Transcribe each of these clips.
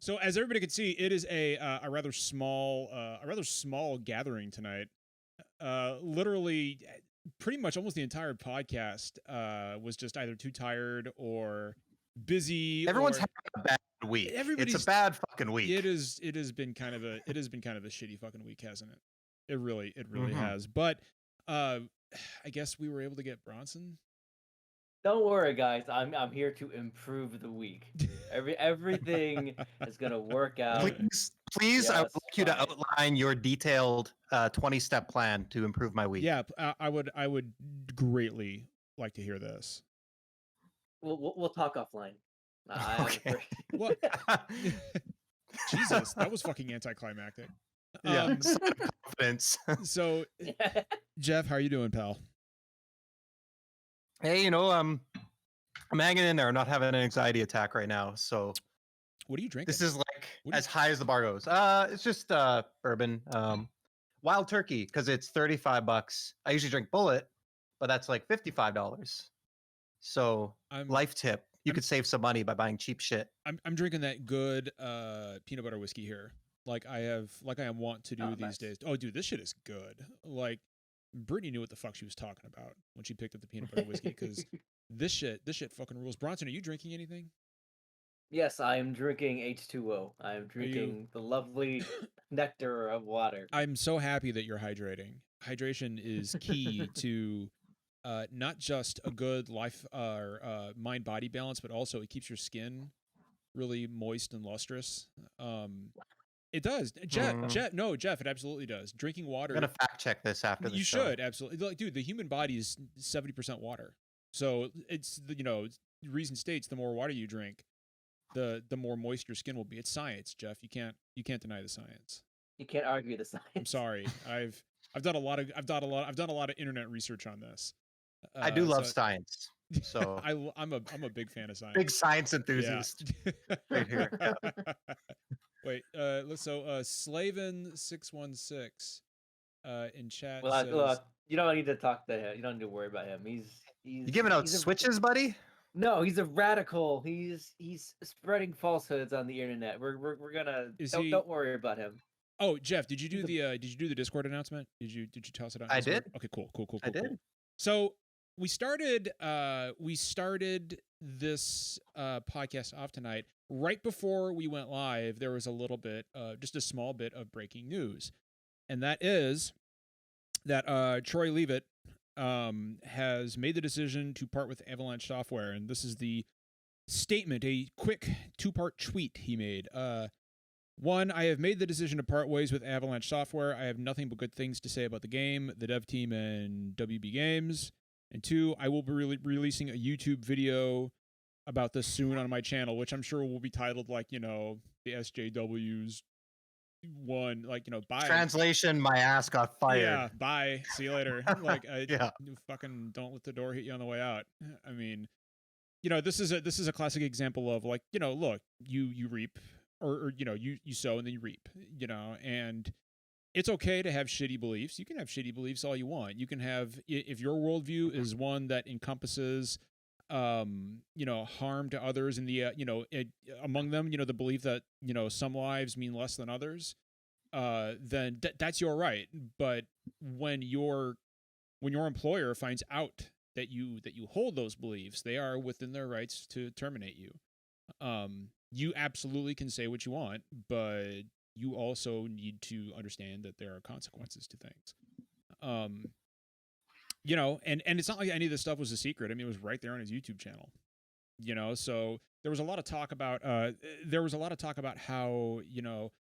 So as everybody can see, it is a rather small gathering tonight. Literally, pretty much almost the entire podcast was just either too tired or busy. Everyone's having a bad week. It's a bad fucking week. It has been kind of a shitty fucking week, hasn't it? It really has. But I guess we were able to get Bronson. Don't worry, guys. I'm here to improve the week. Everything is gonna work out. Please, I would like you to outline your detailed 20-step plan to improve my week. Yeah, I would greatly like to hear this. We'll talk offline. Okay. What? Jesus, that was fucking anticlimactic. Yeah, confidence. So, Jeff, how are you doing, pal? Hey, I'm hanging in there. I'm not having an anxiety attack right now. So, what are you drinking? This is like as high as the bar goes. It's just bourbon, Wild Turkey, because it's $35. I usually drink Bullet, but that's like $55. So, life tip: you could save some money by buying cheap shit. I'm drinking that good peanut butter whiskey here, like I want to do these days. Oh, dude, this shit is good. Like, Brittany knew what the fuck she was talking about when she picked up the peanut butter whiskey, because this shit fucking rules. Bronson, are you drinking anything? Yes, I am drinking H2O. I am drinking the lovely nectar of water. I'm so happy that you're hydrating. Hydration is key to not just a good life mind-body balance, but also it keeps your skin really moist and lustrous. It does. Jeff, it absolutely does. Drinking water. I'm gonna fact check this after the show. You should, absolutely. Like, dude, the human body is 70% water. So it's reason states the more water you drink, the more moist your skin will be. It's science, Jeff. You can't deny the science. You can't argue the science. I'm sorry. I've done a lot of internet research on this. I do love science. So I'm a big fan of science. Big science enthusiast. Yeah. Right here. Yeah. Wait, so Slavin616 in chat well, says, look, you don't need to talk to him. You don't need to worry about him. He's you giving out switches, buddy? No, he's a radical. He's spreading falsehoods on the internet. We're gonna don't worry about him. Oh, Jeff, did you do the Discord announcement? Did you toss it out? I did. Okay, cool. I did. Cool. So we started this podcast off tonight. Right before we went live, there was a little bit, just a small bit of breaking news, and that is that Troy Leavitt has made the decision to part with Avalanche Software, and this is the statement, a quick 2-part tweet he made. 1, I have made the decision to part ways with Avalanche Software. I have nothing but good things to say about the game, the dev team, and WB Games. And 2, I will be releasing a YouTube video about this soon on my channel, which I'm sure will be titled like, the SJWs one, like, bye. Translation, my ass got fired. Yeah, bye. See you later. Like, fucking don't let the door hit you on the way out. I mean, this is a classic example of, like, look, you reap or you sow and then you reap, and it's okay to have shitty beliefs. You can have shitty beliefs all you want. You can have, if your worldview is one that encompasses harm to others, and among them, the belief that, some lives mean less than others, then that's your right. But when your employer finds out that you hold those beliefs, they are within their rights to terminate you. You absolutely can say what you want, but you also need to understand that there are consequences to things. And it's not like any of this stuff was a secret. I mean, it was right there on his YouTube channel, so there was a lot of talk about, how,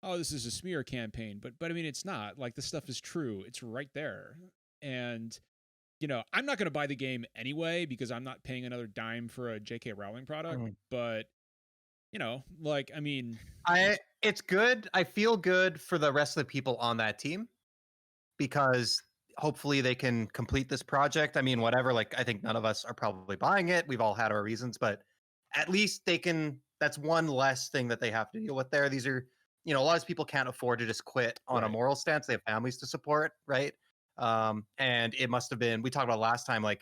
oh, this is a smear campaign, but I mean, it's not. Like, this stuff is true. It's right there. And, I'm not going to buy the game anyway, because I'm not paying another dime for a J.K. Rowling product, but, I mean, it's good. I feel good for the rest of the people on that team, because hopefully they can complete this project. I mean, whatever, like, I think none of us are probably buying it. We've all had our reasons, but at least they can, that's one less thing that they have to deal with there. These are, a lot of people can't afford to just quit on a moral stance. They have families to support, right? And it must have been, we talked about last time, like,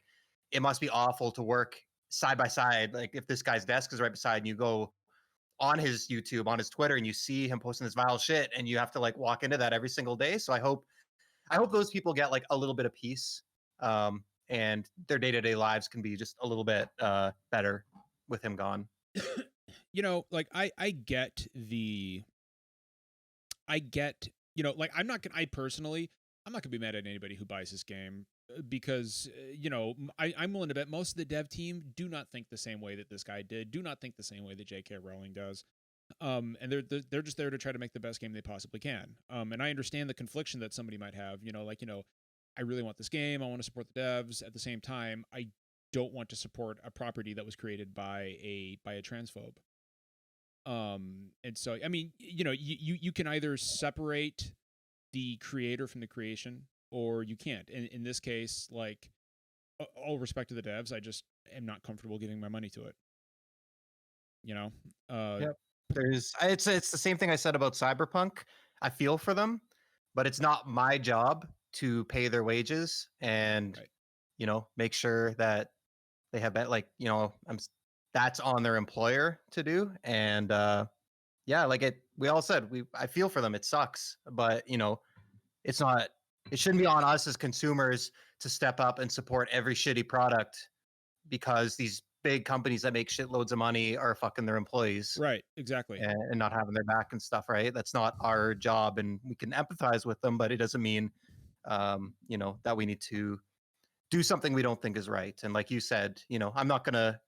it must be awful to work side by side. Like, if this guy's desk is right beside and you go on his YouTube, on his Twitter, and you see him posting this vile shit, and you have to like walk into that every single day. So I hope those people get like a little bit of peace, and their day-to-day lives can be just a little bit better with him gone. Like I get, like I'm not gonna be mad at anybody who buys this game, because I'm willing to bet most of the dev team do not think the same way that this guy did, do not think the same way that J.K. Rowling does. And they're just there to try to make the best game they possibly can. And I understand the confliction that somebody might have, I really want this game, I want to support the devs. At the same time, I don't want to support a property that was created by a transphobe. And so, I mean, you can either separate the creator from the creation, or you can't. In this case, like, all respect to the devs, I just am not comfortable giving my money to it. Yep. It's the same thing I said about Cyberpunk. I feel for them, but it's not my job to pay their wages and right. Make sure that they have that, like, that's on their employer to do. And yeah, like we all said, I feel for them. It sucks, but it's not, it shouldn't be on us as consumers to step up and support every shitty product because these big companies that make shitloads of money are fucking their employees. Right, exactly. And not having their back and stuff, right? That's not our job, and we can empathize with them, but it doesn't mean that we need to do something we don't think is right. And like you said, I'm not gonna,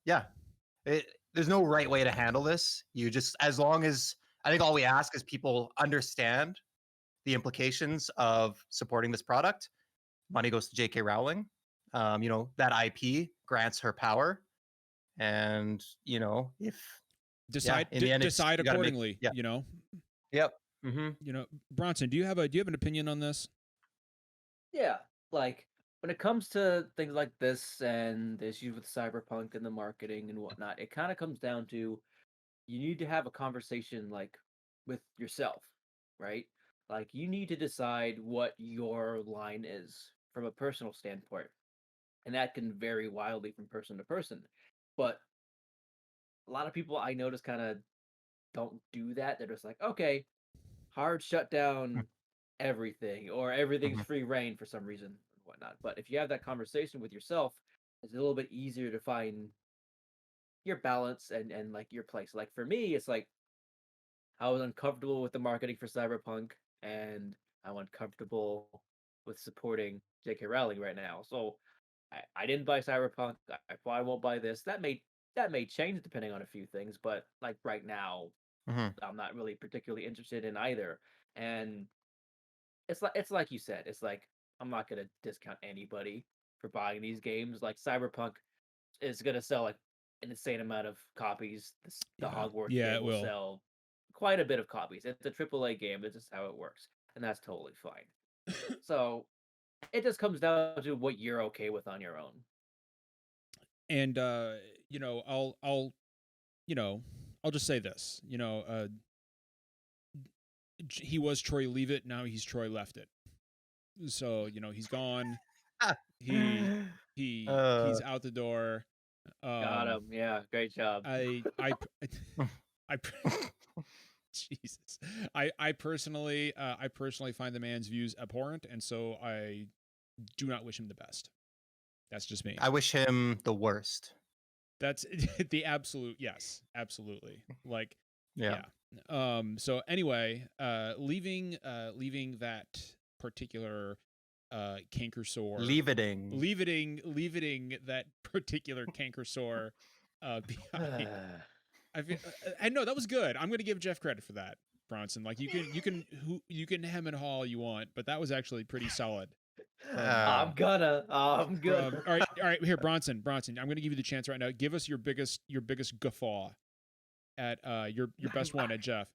there's no right way to handle this. You just, as long as, I think all we ask is people understand the implications of supporting this product. Money goes to J.K. Rowling. That IP grants her power. And, if decide accordingly, Yep. Mm-hmm. Bronson, do you have an opinion on this? Yeah, like when it comes to things like this and the issues with Cyberpunk and the marketing and whatnot, it kind of comes down to you need to have a conversation like with yourself, right? Like you need to decide what your line is from a personal standpoint. And that can vary wildly from person to person. But a lot of people I notice kind of don't do that. They're just like, okay, hard shut down everything, or everything's free reign for some reason and whatnot. But if you have that conversation with yourself, it's a little bit easier to find your balance and like your place. Like for me, it's like I was uncomfortable with the marketing for Cyberpunk, and I'm uncomfortable with supporting J.K. Rowling right now. So I didn't buy Cyberpunk. I probably won't buy this. That may change depending on a few things, but like right now, I'm not really particularly interested in either. And it's like you said, it's like I'm not gonna discount anybody for buying these games. Like Cyberpunk is gonna sell like an insane amount of copies. The Hogwarts game will sell quite a bit of copies. It's a AAA game. That's just how it works, and that's totally fine. So it just comes down to what you're okay with on your own. And I'll just say this. He was Troy Leave It. Now he's Troy Left It. So he's gone. He's out the door. Got him. Yeah, great job. I Jesus. I personally find the man's views abhorrent, and so I do not wish him the best. That's just me. I wish him the worst. That's the absolute yes, absolutely. Like yeah. So anyway, leaving that particular canker sore, leaving that particular canker sore behind. I know that was good. I'm going to give Jeff credit for that, Bronson. Like you can hem and haw all you want, but that was actually pretty solid. I'm gonna. All right. Here, Bronson. I'm going to give you the chance right now. Give us your biggest guffaw at your best one at Jeff.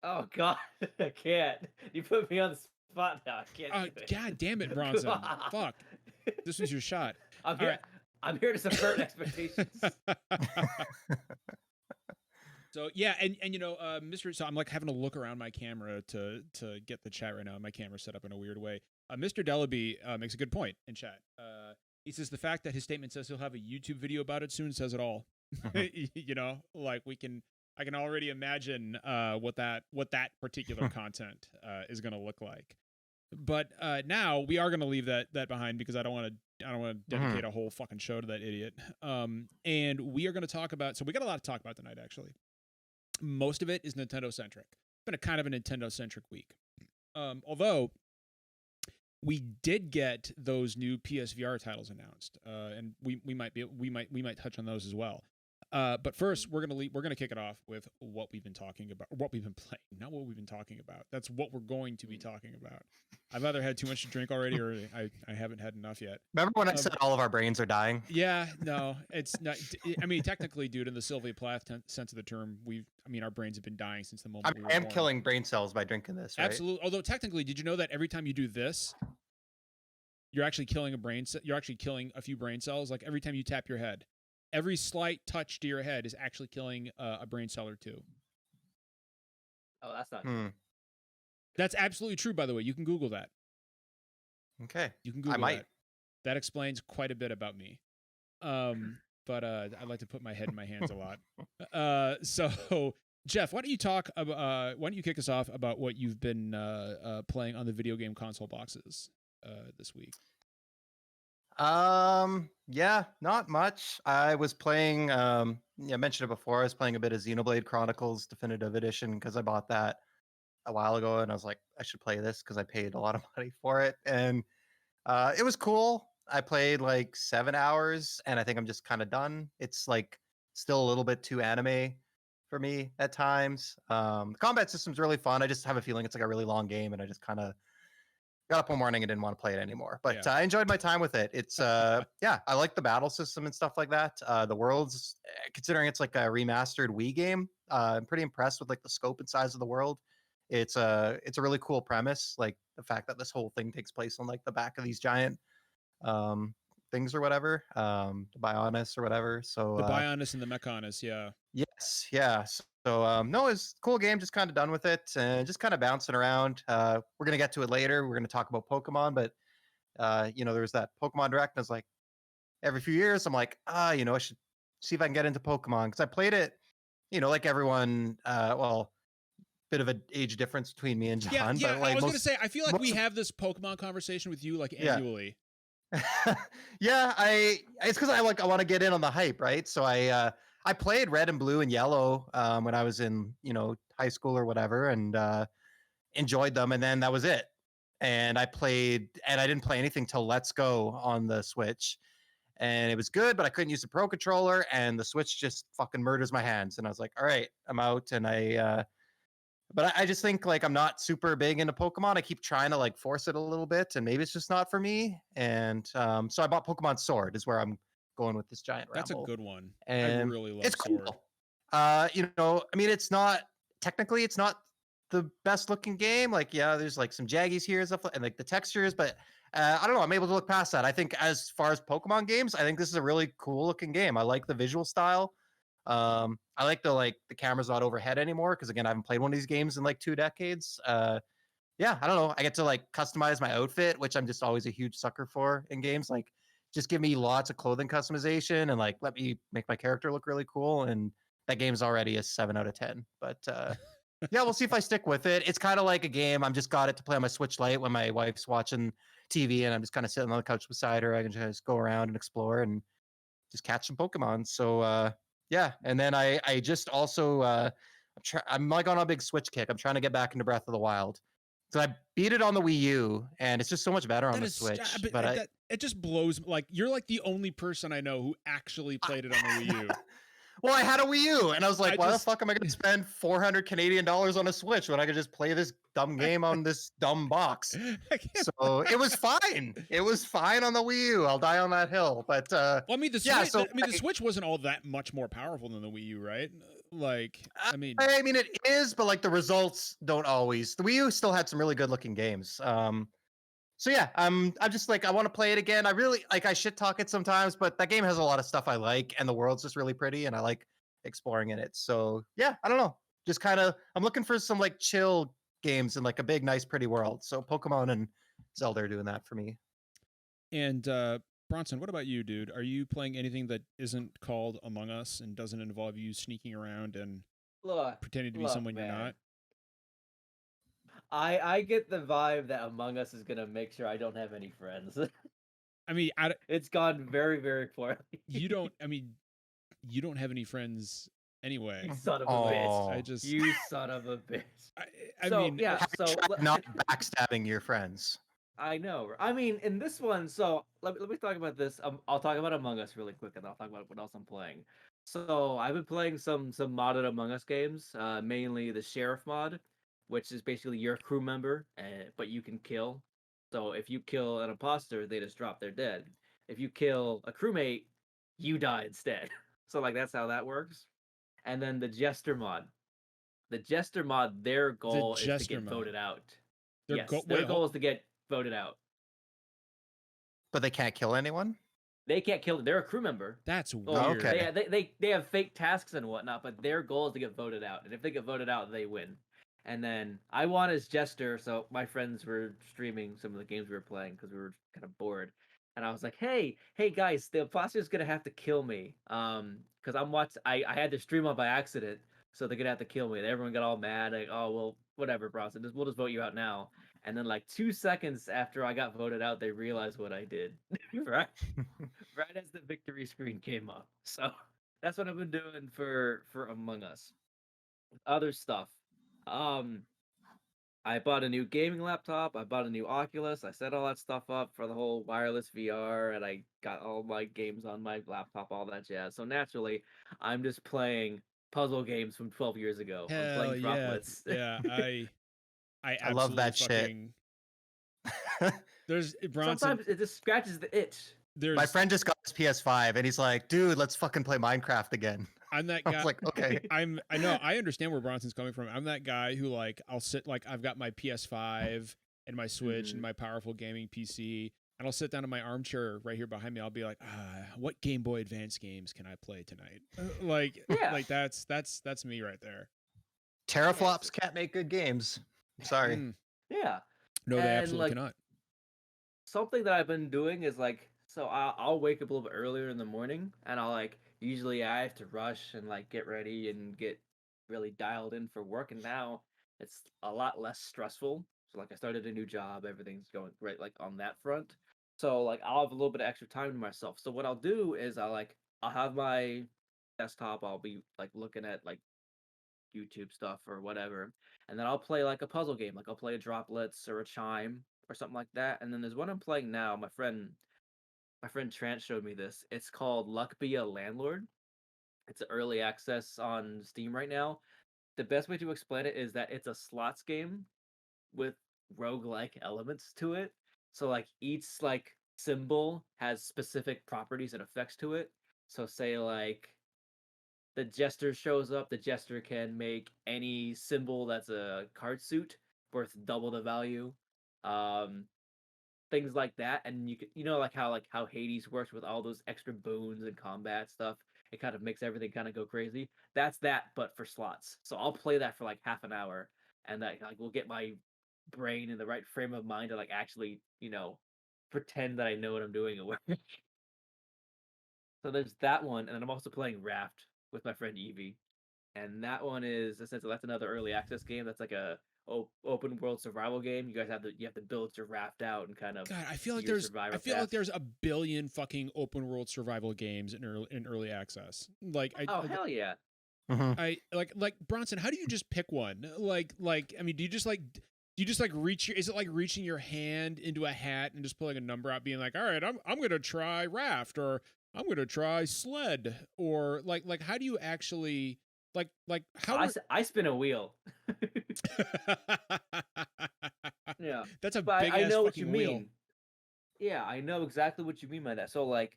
Oh God, I can't. You put me on the spot now. I can't. God damn it, Bronson. Fuck. This was your shot. I'm here to subvert expectations. So yeah, and Mr. So I'm like having to look around my camera to get the chat right now. My camera's set up in a weird way. Mr. Dellaby makes a good point in chat. He says the fact that his statement says he'll have a YouTube video about it soon says it all. Like we can. I can already imagine what that particular content is going to look like. But now we are going to leave that behind because I don't want to dedicate a whole fucking show to that idiot. And we are going to talk about. So we got a lot to talk about tonight. Actually, most of it is Nintendo centric. It's been a kind of a Nintendo centric week. Although we did get those new PSVR titles announced, and we might touch on those as well. But first, we're gonna kick it off with what we've been talking about, what we've been playing, not what we've been talking about. That's what we're going to be talking about. I've either had too much to drink already, or I haven't had enough yet. Remember when I said all of our brains are dying? Yeah, no, it's not. I mean, technically, dude, in the Sylvia Plath sense of the term, our brains have been dying since the moment. I am killing brain cells by drinking this. Right? Absolutely. Although technically, did you know that every time you do this, you're actually killing you're actually killing a few brain cells? Like every time you tap your head. Every slight touch to your head is actually killing a brain cell or two. Oh, that's not true. That's absolutely true, by the way. You can Google that. Okay. You can Google I might. that. That explains quite a bit about me. But I like to put my head in my hands a lot. So, Jeff, why don't you kick us off about what you've been playing on the video game console boxes this week? Yeah, not much. I was playing, I mentioned it before. I was playing a bit of Xenoblade Chronicles Definitive Edition because I bought that a while ago, and I was like, I should play this because I paid a lot of money for it, and it was cool. I played like 7 hours, and I think I'm just kind of done. It's like still a little bit too anime for me at times. The combat system's really fun. I just have a feeling it's like a really long game, and I just kind of got up one morning and didn't want to play it anymore. But I enjoyed my time with it. It's I like the battle system and stuff like that. The world's, considering it's like a remastered Wii game, I'm pretty impressed with like the scope and size of the world. It's a really cool premise, like the fact that this whole thing takes place on like the back of these giant things or whatever, the Bionis or whatever. So the Bionis and the Mechonis, yeah. Yes, yeah. So no, it's a cool game. Just kind of done with it and just kind of bouncing around. We're gonna get to it later. We're gonna talk about Pokemon, but there was that Pokemon Direct, and I was like, every few years, I'm like, I should see if I can get into Pokemon because I played it, like everyone. Bit of an age difference between me and John. Yeah, but like I was gonna say, I feel like we have this Pokemon conversation with you like annually. Yeah, it's because I want to get in on the hype, right? So I played Red and Blue and Yellow when I was in high school or whatever, and enjoyed them, and then that was it. And I didn't play anything till Let's Go on the Switch, and it was good, but I couldn't use the Pro Controller, and the Switch just fucking murders my hands, and I was like, all right, I'm out, and But I just think like I'm not super big into Pokemon. I keep trying to like force it a little bit, and maybe it's just not for me. And so I bought Pokemon Sword, is where I'm going with this giant That's ramble. a good one. And I really love it's Sword. Cool. I mean, it's not the best looking game. Like, yeah, there's like some jaggies here and stuff, and like the textures, but I don't know. I'm able to look past that. I think as far as Pokemon games, I think this is a really cool looking game. I like the visual style. I like the camera's not overhead anymore because again, I haven't played one of these games in like 2 decades. Yeah, I don't know. I get to like customize my outfit, which I'm just always a huge sucker for in games. Like, just give me lots of clothing customization and like let me make my character look really cool. And that game's already a 7 out of 10. But yeah, we'll see if I stick with it. It's kind of like a game. I'm just got it to play on my Switch Lite when my wife's watching TV and I'm just kind of sitting on the couch beside her. I can just go around and explore and just catch some Pokemon. So yeah, and then I just also I'm like on a big Switch kick. I'm trying to get back into Breath of the Wild. So I beat it on the Wii U, and it's just so much better on the Switch. But it just blows. Like you're like the only person I know who actually played it on the Wii U. Well, I had a Wii U, and I was like, why the fuck am I going to spend $400 Canadian on a Switch when I could just play this dumb game on this dumb box? So it was fine. It was fine on the Wii U. I'll die on that hill. But well, I mean, the Switch wasn't all that much more powerful than the Wii U, right? Like, I mean, it is, but like the results don't always. The Wii U still had some really good looking games. So yeah, I'm just like, I want to play it again. I really like, I shit talk it sometimes, but that game has a lot of stuff I like, and the world's just really pretty, and I like exploring in it. So yeah, I don't know, just kind of, I'm looking for some like chill games in like a big, nice, pretty world. So Pokemon and Zelda are doing that for me. And Bronson, what about you, dude? Are you playing anything that isn't called Among Us and doesn't involve you sneaking around and pretending to be someone you're man. not. I get the vibe that Among Us is gonna make sure I don't have any friends. I mean, It's gone very, very poorly. you don't. I mean, you don't have any friends anyway. You son of a Aw. bitch. I just. You son of a bitch. I So, mean, yeah, Have you so tried not backstabbing your friends? I know. I mean, in this one, so let me talk about this. I'll talk about Among Us really quick, and I'll talk about what else I'm playing. So I've been playing some modded Among Us games, mainly the Sheriff mod, which is basically your crew member, but you can kill. So if you kill an imposter, they just drop, they're dead. If you kill a crewmate, you die instead. So like that's how that works. And then the Jester mod. The Jester mod, their goal is to Jester get mod. voted out. Their Yes, go- their wait, goal is to get voted out. But they can't kill anyone? They can't kill. They're a crew member. That's Well, weird. okay. they have fake tasks and whatnot, but their goal is to get voted out. And if they get voted out, they win. And then I won as Jester, so my friends were streaming some of the games we were playing because we were kind of bored. And I was like, hey guys, the imposter's gonna have to kill me. Because I had to stream on by accident, so they're gonna have to kill me. And everyone got all mad, like, oh well, whatever, Bronson, we'll just vote you out now. And then like 2 seconds after I got voted out, they realized what I did. right as the victory screen came up. So that's what I've been doing for Among Us. Other stuff. I bought a new gaming laptop. I bought a new Oculus. I set all that stuff up for the whole wireless VR, and I got all my games on my laptop, all that jazz. So naturally, I'm just playing puzzle games from 12 years ago. I'm Hell playing yeah, droplets. yeah. I I love that fucking, shit. There's Bronson. Sometimes it just scratches the itch. My friend just got his PS5 and he's like, dude, let's fucking play Minecraft again. I'm that I guy. was like, okay. I know. I understand where Bronson's coming from. I'm that guy who like I'll sit like I've got my PS5 and my Switch and my powerful gaming PC, and I'll sit down in my armchair right here behind me. I'll be like, what Game Boy Advance games can I play tonight? Like that's me right there. Teraflops can't make good games. Sorry. Yeah. No, they And, absolutely like, cannot. Something that I've been doing is like, so I'll wake up a little bit earlier in the morning, and I'll like usually I have to rush and like get ready and get really dialed in for work, and now it's a lot less stressful. So like I started a new job, everything's going great like on that front. So like I'll have a little bit of extra time to myself. So what I'll do is I'll have my desktop, I'll be like looking at like YouTube stuff or whatever, and then I'll play like a puzzle game, like I'll play a Droplets or a Chime or something like that. And then there's one I'm playing now. My friend Trant showed me this. It's called Luck Be a Landlord. It's early access on Steam right now. The best way to explain it is that it's a slots game with roguelike elements to it. So like each like symbol has specific properties and effects to it. So say like the jester shows up, the jester can make any symbol that's a card suit worth double the value. Um, Things like that, and like how Hades works with all those extra boons and combat stuff. It kind of makes everything kind of go crazy. That's that, but for slots. So I'll play that for like half an hour, and that like will get my brain in the right frame of mind to like actually pretend that I know what I'm doing at work. So there's that one, and then I'm also playing Raft with my friend Evie, and that one is essentially that's another early access game. That's like a open world survival game. You have to build your raft out and kind of God, I feel like your there's survivor I feel like path. there's a billion fucking open world survival games in early access. Like Oh hell yeah! I like Bronson, how do you just pick one? Like I mean, do you just like reach is it like reaching your hand into a hat and just pulling a number out being like, "All right, I'm going to try raft or I'm going to try sled," or like how do you actually like how I spin a wheel. Yeah, That's a but big I ass know what you fucking wheel. mean. Yeah, I know exactly what you mean by that. So like,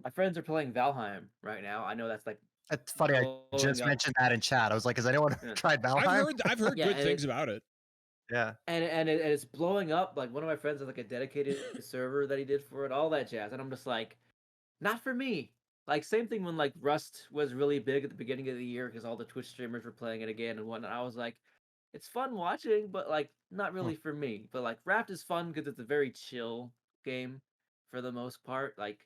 my friends are playing Valheim right now. I know that's like It's funny. I blowing just up. mentioned that in chat. I was like, has anyone tried Valheim? I've heard Yeah, good and things about it. Yeah. and it's blowing up. Like one of my friends has like a dedicated server that he did for it, all that jazz. And I'm just like, not for me. Like same thing when like Rust was really big at the beginning of the year because all the Twitch streamers were playing it again and whatnot. I was like, it's fun watching, but like not really for me. But like Raft is fun because it's a very chill game for the most part. Like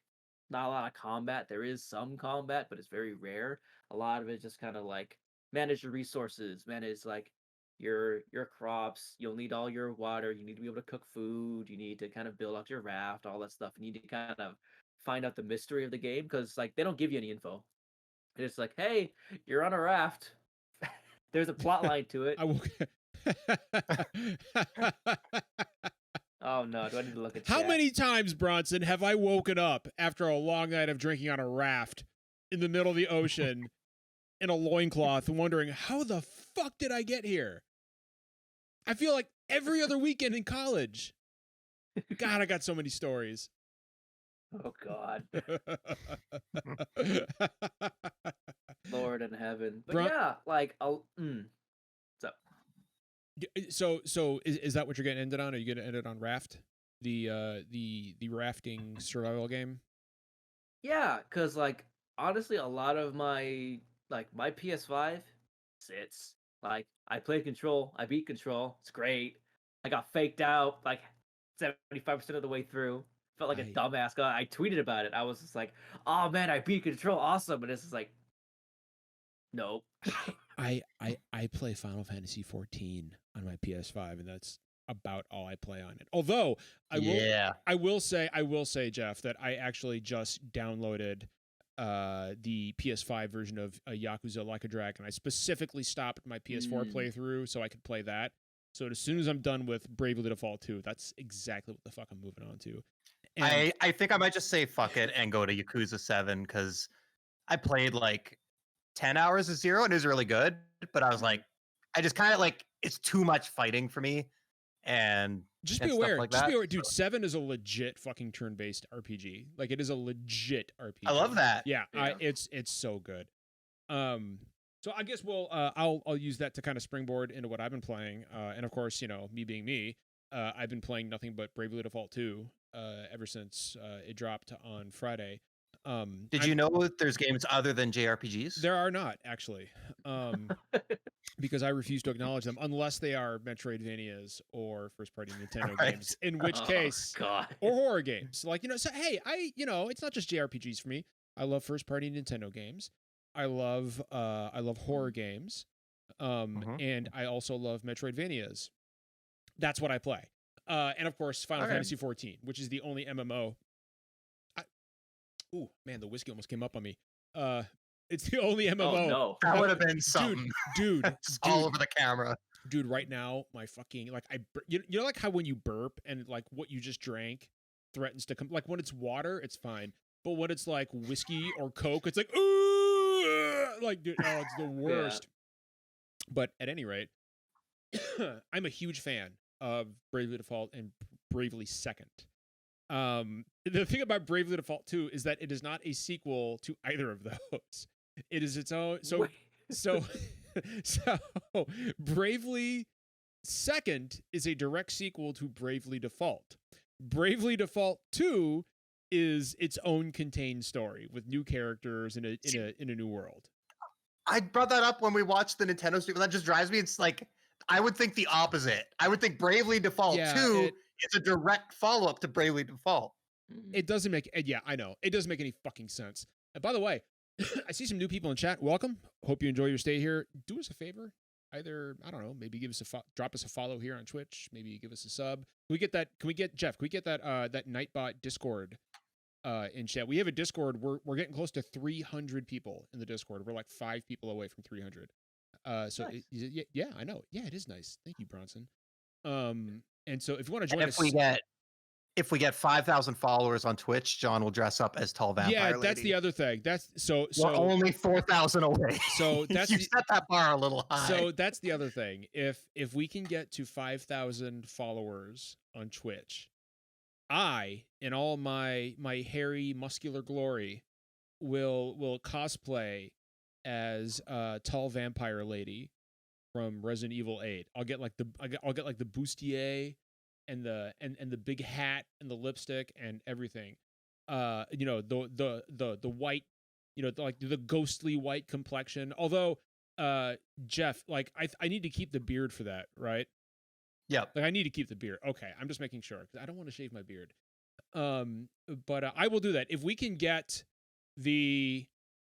not a lot of combat. There is some combat, but it's very rare. A lot of it just kind of like manage your resources, manage like your crops. You'll need all your water. You need to be able to cook food. You need to kind of build out your raft, all that stuff. You need to kind of find out the mystery of the game because like they don't give you any info. It's like, hey, you're on a raft. There's a plot line to it. I will. Oh no, do I need to look at How chat? many times, Bronson, have I woken up after a long night of drinking on a raft in the middle of the ocean in a loincloth wondering, how the fuck did I get here? I feel like every other weekend in college. God, I got so many stories. Oh God, Lord in heaven. But yeah, like So is that what you're getting ended on? Are you going to end it on Raft, the rafting survival game? Yeah, because like honestly, a lot of my PS5 sits. Like I played Control, I beat Control. It's great. I got faked out like 75% of the way through. Felt like a dumbass guy. I tweeted about it. I was just like, "Oh man, I beat Control, awesome!" And it's just like, nope. I play Final Fantasy 14 on my PS5, and that's about all I play on it. Although I will say, Jeff, that I actually just downloaded the PS5 version of Yakuza Like a Dragon. I specifically stopped my PS4 playthrough so I could play that. So as soon as I'm done with Bravely Default 2, that's exactly what the fuck I'm moving on to. And I think I might just say fuck it and go to Yakuza 7 because I played like 10 hours of Zero and it was really good, but I was like, I just kind of like, it's too much fighting for me. And just be aware, dude. 7 is a legit fucking turn-based RPG. Like it is a legit RPG. I love that. Yeah. It's so good. So I guess I'll use that to kind of springboard into what I've been playing. And of course, me being me, I've been playing nothing but Bravely Default 2 ever since it dropped on Friday. Did you know that there's games other than JRPGs? There are not, actually. Because I refuse to acknowledge them unless they are Metroidvanias or first-party Nintendo games. In which case, or horror games. Like, so hey, it's not just JRPGs for me. I love first-party Nintendo games. I love horror games. And I also love Metroidvanias. That's what I play. And of course, Final Fantasy 14, which is the only MMO. Ooh, man, the whiskey almost came up on me. It's the only MMO. Oh, no. That would have been something. Dude, all over the camera. Dude, right now, my fucking, like, you know, like how when you burp and like what you just drank threatens to come, like when it's water, it's fine. But when it's like whiskey or Coke, it's like, ooh, like, dude, oh, it's the worst. Yeah. But at any rate, I'm a huge fan of Bravely Default and Bravely Second. The thing about Bravely Default 2 is that it is not a sequel to either of those. It is its own. So Bravely Second is a direct sequel to Bravely Default. Bravely Default 2 is its own contained story with new characters in a new world. I brought that up when we watched the Nintendo stream. That just drives me. It's like, I would think the opposite. I would think Bravely Default 2 is a direct follow-up to Bravely Default. It doesn't make, I know. It doesn't make any fucking sense. And by the way, I see some new people in chat. Welcome. Hope you enjoy your stay here. Do us a favor. Either, I don't know, maybe give us drop us a follow here on Twitch. Maybe give us a sub. Jeff, can we get that Nightbot Discord in chat? We have a Discord. We're getting close to 300 people in the Discord. We're like 5 people away from 300. So nice. Yeah, I know. Yeah, it is nice. Thank you, Bronson. And so if you want to join us, if we get 5,000 followers on Twitch, John will dress up as tall vampire. Yeah, that's the other thing. That's so we're only 4,000 away. So that's you set that bar a little high. So that's the other thing. If we can get to 5,000 followers on Twitch, I, in all my hairy muscular glory, will cosplay as tall vampire lady from Resident Evil 8. I'll get like the bustier and the big hat and the lipstick and everything. The white, like the ghostly white complexion. Although Jeff, like I need to keep the beard for that, right? Yeah. Like I need to keep the beard. Okay, I'm just making sure because I don't want to shave my beard. But I will do that if we can get the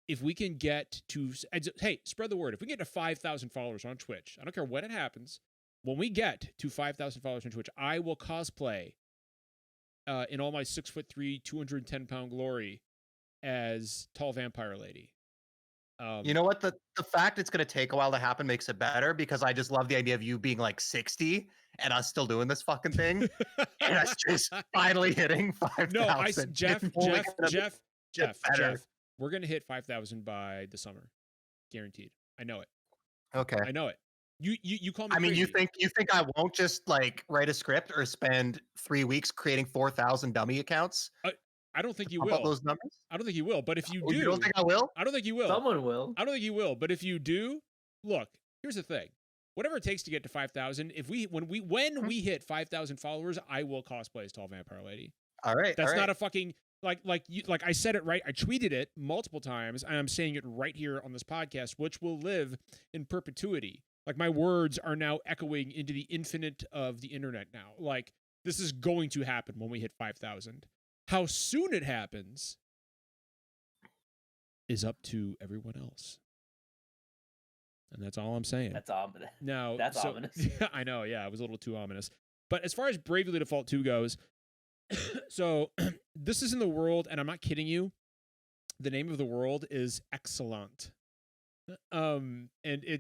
if we can get to, hey, spread the word. If we get to 5,000 followers on Twitch, I don't care when it happens. When we get to 5,000 followers on Twitch, I will cosplay in all my 6'3", 210-pound glory as Tall Vampire Lady. You know what? The fact it's going to take a while to happen makes it better, because I just love the idea of you being like 60 and us still doing this fucking thing, and us just finally hitting 5,000. No, Jeff, we're gonna hit 5,000 by the summer, guaranteed. I know it. Okay. I know it. You call me. I mean, crazy. you think I won't just like write a script or spend 3 weeks creating 4,000 dummy accounts? I don't think you Pump will. up those numbers? I don't think you will. But if you do, You don't think I will? I don't think you will. Someone will. I don't think you will. But if you do, look. Here's the thing. Whatever it takes to get to 5,000, when we hit 5,000 followers, I will cosplay as Tall Vampire Lady. All right. That's not a fucking like I said it right. I tweeted it multiple times, and I'm saying it right here on this podcast, which will live in perpetuity. Like, my words are now echoing into the infinite of the internet now. Like, this is going to happen when we hit 5,000. How soon it happens is up to everyone else. And that's all I'm saying. That's ominous. Now, That's ominous. Yeah, I know. Yeah, it was a little too ominous. But as far as Bravely Default 2 goes, so this is in the world, and I'm not kidding you. The name of the world is Excellent. And the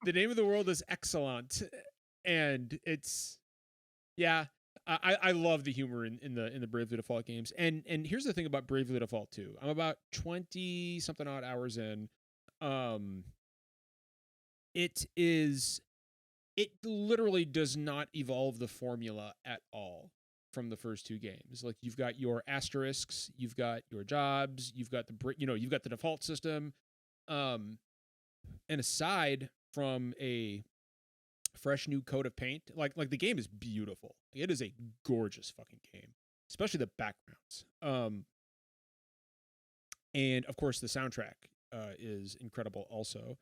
name of the world is Excellent, and it's, yeah. I love the humor in the Bravely Default games. And here's the thing about Bravely Default 2. I'm about 20 something odd hours in. It literally does not evolve the formula at all from the first two games. Like, you've got your asterisks, you've got your jobs, you've got you've got the default system. And aside from a fresh new coat of paint, like the game is beautiful. It is a gorgeous fucking game, especially the backgrounds. And of course the soundtrack is incredible also.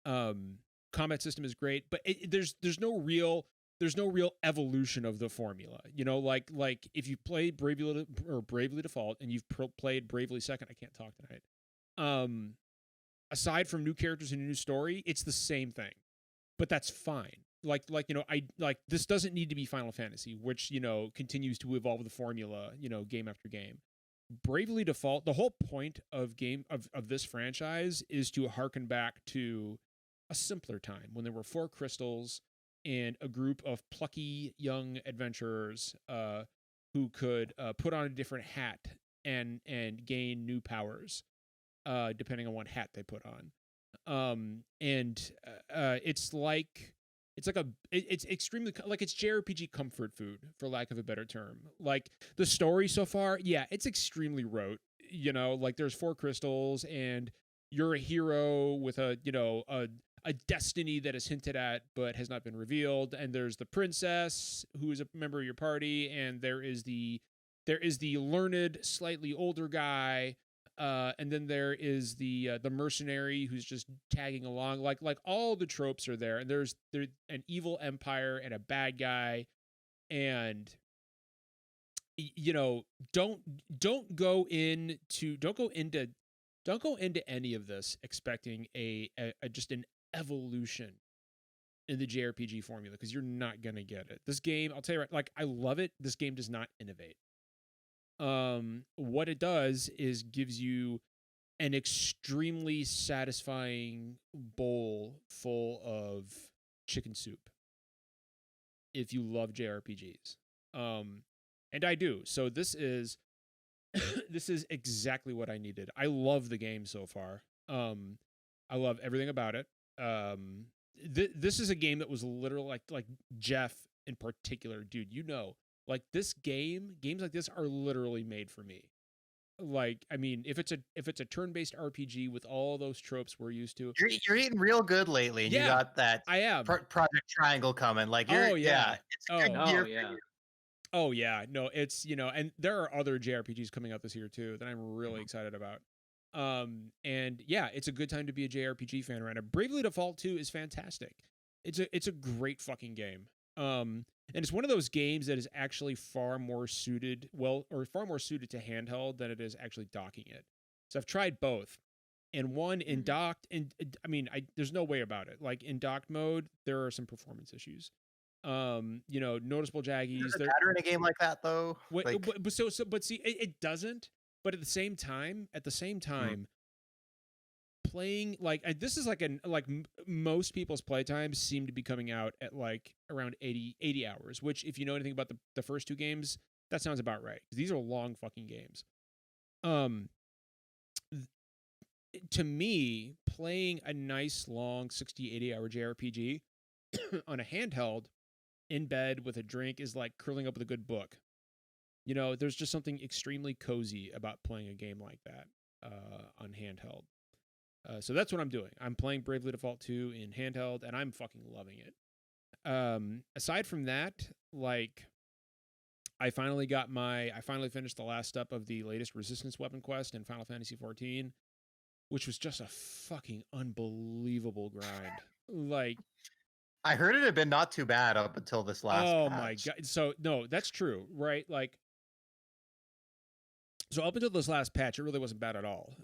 Combat system is great, but there's no real evolution of the formula. Like if you play Bravely Default and you've played Bravely Second, I can't talk tonight. Aside from new characters and a new story, it's the same thing. But that's fine. This doesn't need to be Final Fantasy, which, continues to evolve the formula, game after game. Bravely Default, the whole point of this franchise is to harken back to a simpler time when there were 4 crystals and a group of plucky young adventurers who could put on a different hat and gain new powers depending on what hat they put on. It's extremely, like, it's JRPG comfort food, for lack of a better term. Like, the story so far, yeah, it's extremely rote. Like, there's 4 crystals and you're a hero with a destiny that is hinted at but has not been revealed, and there's the princess who is a member of your party, and there is the learned, slightly older guy, and then there is the mercenary who's just tagging along. Like all the tropes are there, and there's an evil empire and a bad guy, and don't go into any of this expecting a just an evolution in the JRPG formula, because you're not gonna get it. This game, I'll tell you right, like, I love it. This game does not innovate. What it does is gives you an extremely satisfying bowl full of chicken soup if you love JRPGs. And I do. So this is exactly what I needed. I love the game so far. I love everything about it. This is a game that was literally like Jeff in particular, dude, like, this games like this are literally made for me. Like, I mean, if it's a turn-based RPG with all those tropes we're used to. You're eating real good lately, and you got that I am. Project Triangle coming. Like, it's a good year for you. Oh yeah, no, it's, and there are other JRPGs coming out this year too that I'm really excited about. And yeah, it's a good time to be a JRPG fan right now. Bravely Default 2 is fantastic. It's a great fucking game. And it's one of those games that is actually far more suited to handheld than it is actually docking it. So I've tried both. And one in docked, and I mean, there's no way about it. Like in docked mode, there are some performance issues. Noticeable jaggies. Does it matter in a game like that though? But see, it doesn't. But at the same time, playing this is most people's playtimes seem to be coming out at like around 80 hours, which if you know anything about the first two games, that sounds about right. These are long fucking games. To me, playing a nice long 60-80 hour JRPG on a handheld in bed with a drink is like curling up with a good book. There's just something extremely cozy about playing a game like that on handheld. So that's what I'm doing. I'm playing Bravely Default 2 in handheld, and I'm fucking loving it. Aside from that, I finally finished the last step of the latest Resistance Weapon quest in Final Fantasy XIV, which was just a fucking unbelievable grind. I heard it had been not too bad up until this last patch. My god. So no, that's true, right? So up until this last patch, it really wasn't bad at all.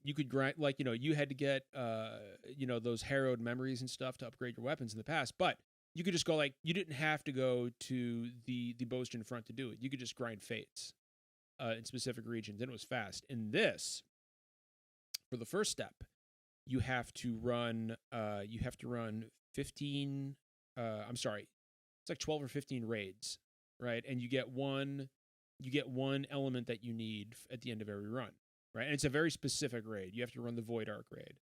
You could grind, you had to get, those harrowed memories and stuff to upgrade your weapons in the past, but you could just go you didn't have to go to the Boastion front to do it. You could just grind fates in specific regions, and it was fast. In this, for the first step, you have to run 15. It's like 12 or 15 raids, right? And you get one element that you need at the end of every run, right? And it's a very specific raid. You have to run the Void Arc raid.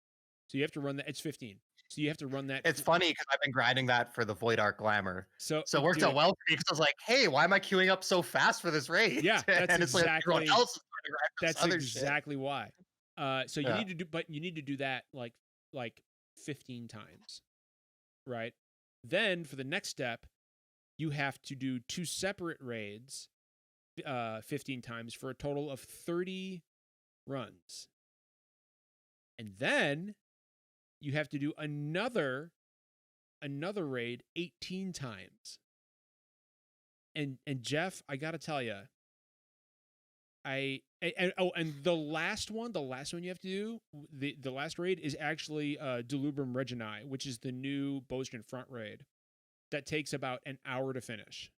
So you have to run that. It's 15. So you have to run that. It's funny because I've been grinding that for the Void Arc Glamour. So it worked out well for me because I was like, hey, why am I queuing up so fast for this raid? Yeah, and it's like everyone else is trying to grind that's other exactly shit. why. So you need to do that like 15 times, right? Then for the next step, you have to do 2 separate raids 15 times for a total of 30 runs. And then you have to do another raid 18 times. And Jeff, I got to tell you, and the last one you have to do, the last raid is actually Delubrum Reginae, which is the new Boastion front raid that takes about an hour to finish.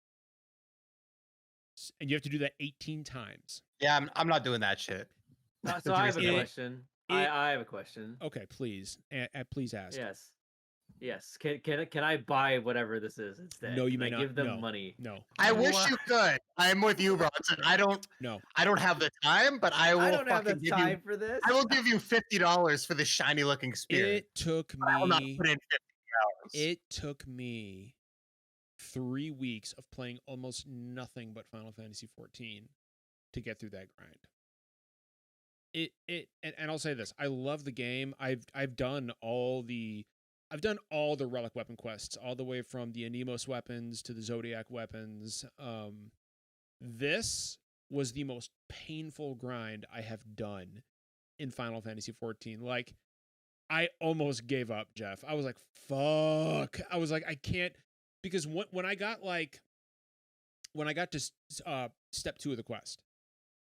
And you have to do that 18 times. Yeah, I'm not doing that shit. So I have a question. I have a question. Okay, please. Please ask. Yes. Can I buy whatever this is instead? No, you may not. Give them money. No. I wish you could. I'm with you, Bronson. I don't have the time, but I will. I don't have the time for this. I will give you $50 for this shiny looking spear. It took me. I will not put in 50 hours. It took me 3 weeks of playing almost nothing but Final Fantasy XIV to get through that grind. And I'll say this: I love the game. I've done all the relic weapon quests, all the way from the Anemos weapons to the Zodiac weapons. This was the most painful grind I have done in Final Fantasy XIV. I almost gave up, Jeff. I was like, fuck. I was like, I can't, because when I got to step 2 of the quest,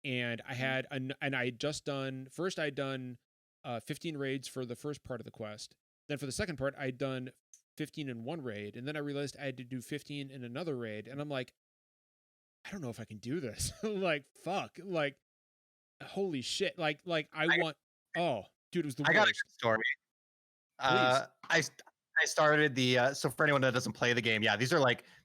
and I had I had just done 15 raids for the first part of the quest. Then for the second part, I'd done 15 in one raid, and then I realized I had to do 15 in another raid, and I'm like, I don't know if I can do this. Fuck. Holy shit. Oh, dude, it was the worst. I got a good story. I started so for anyone that doesn't play the game, yeah, these are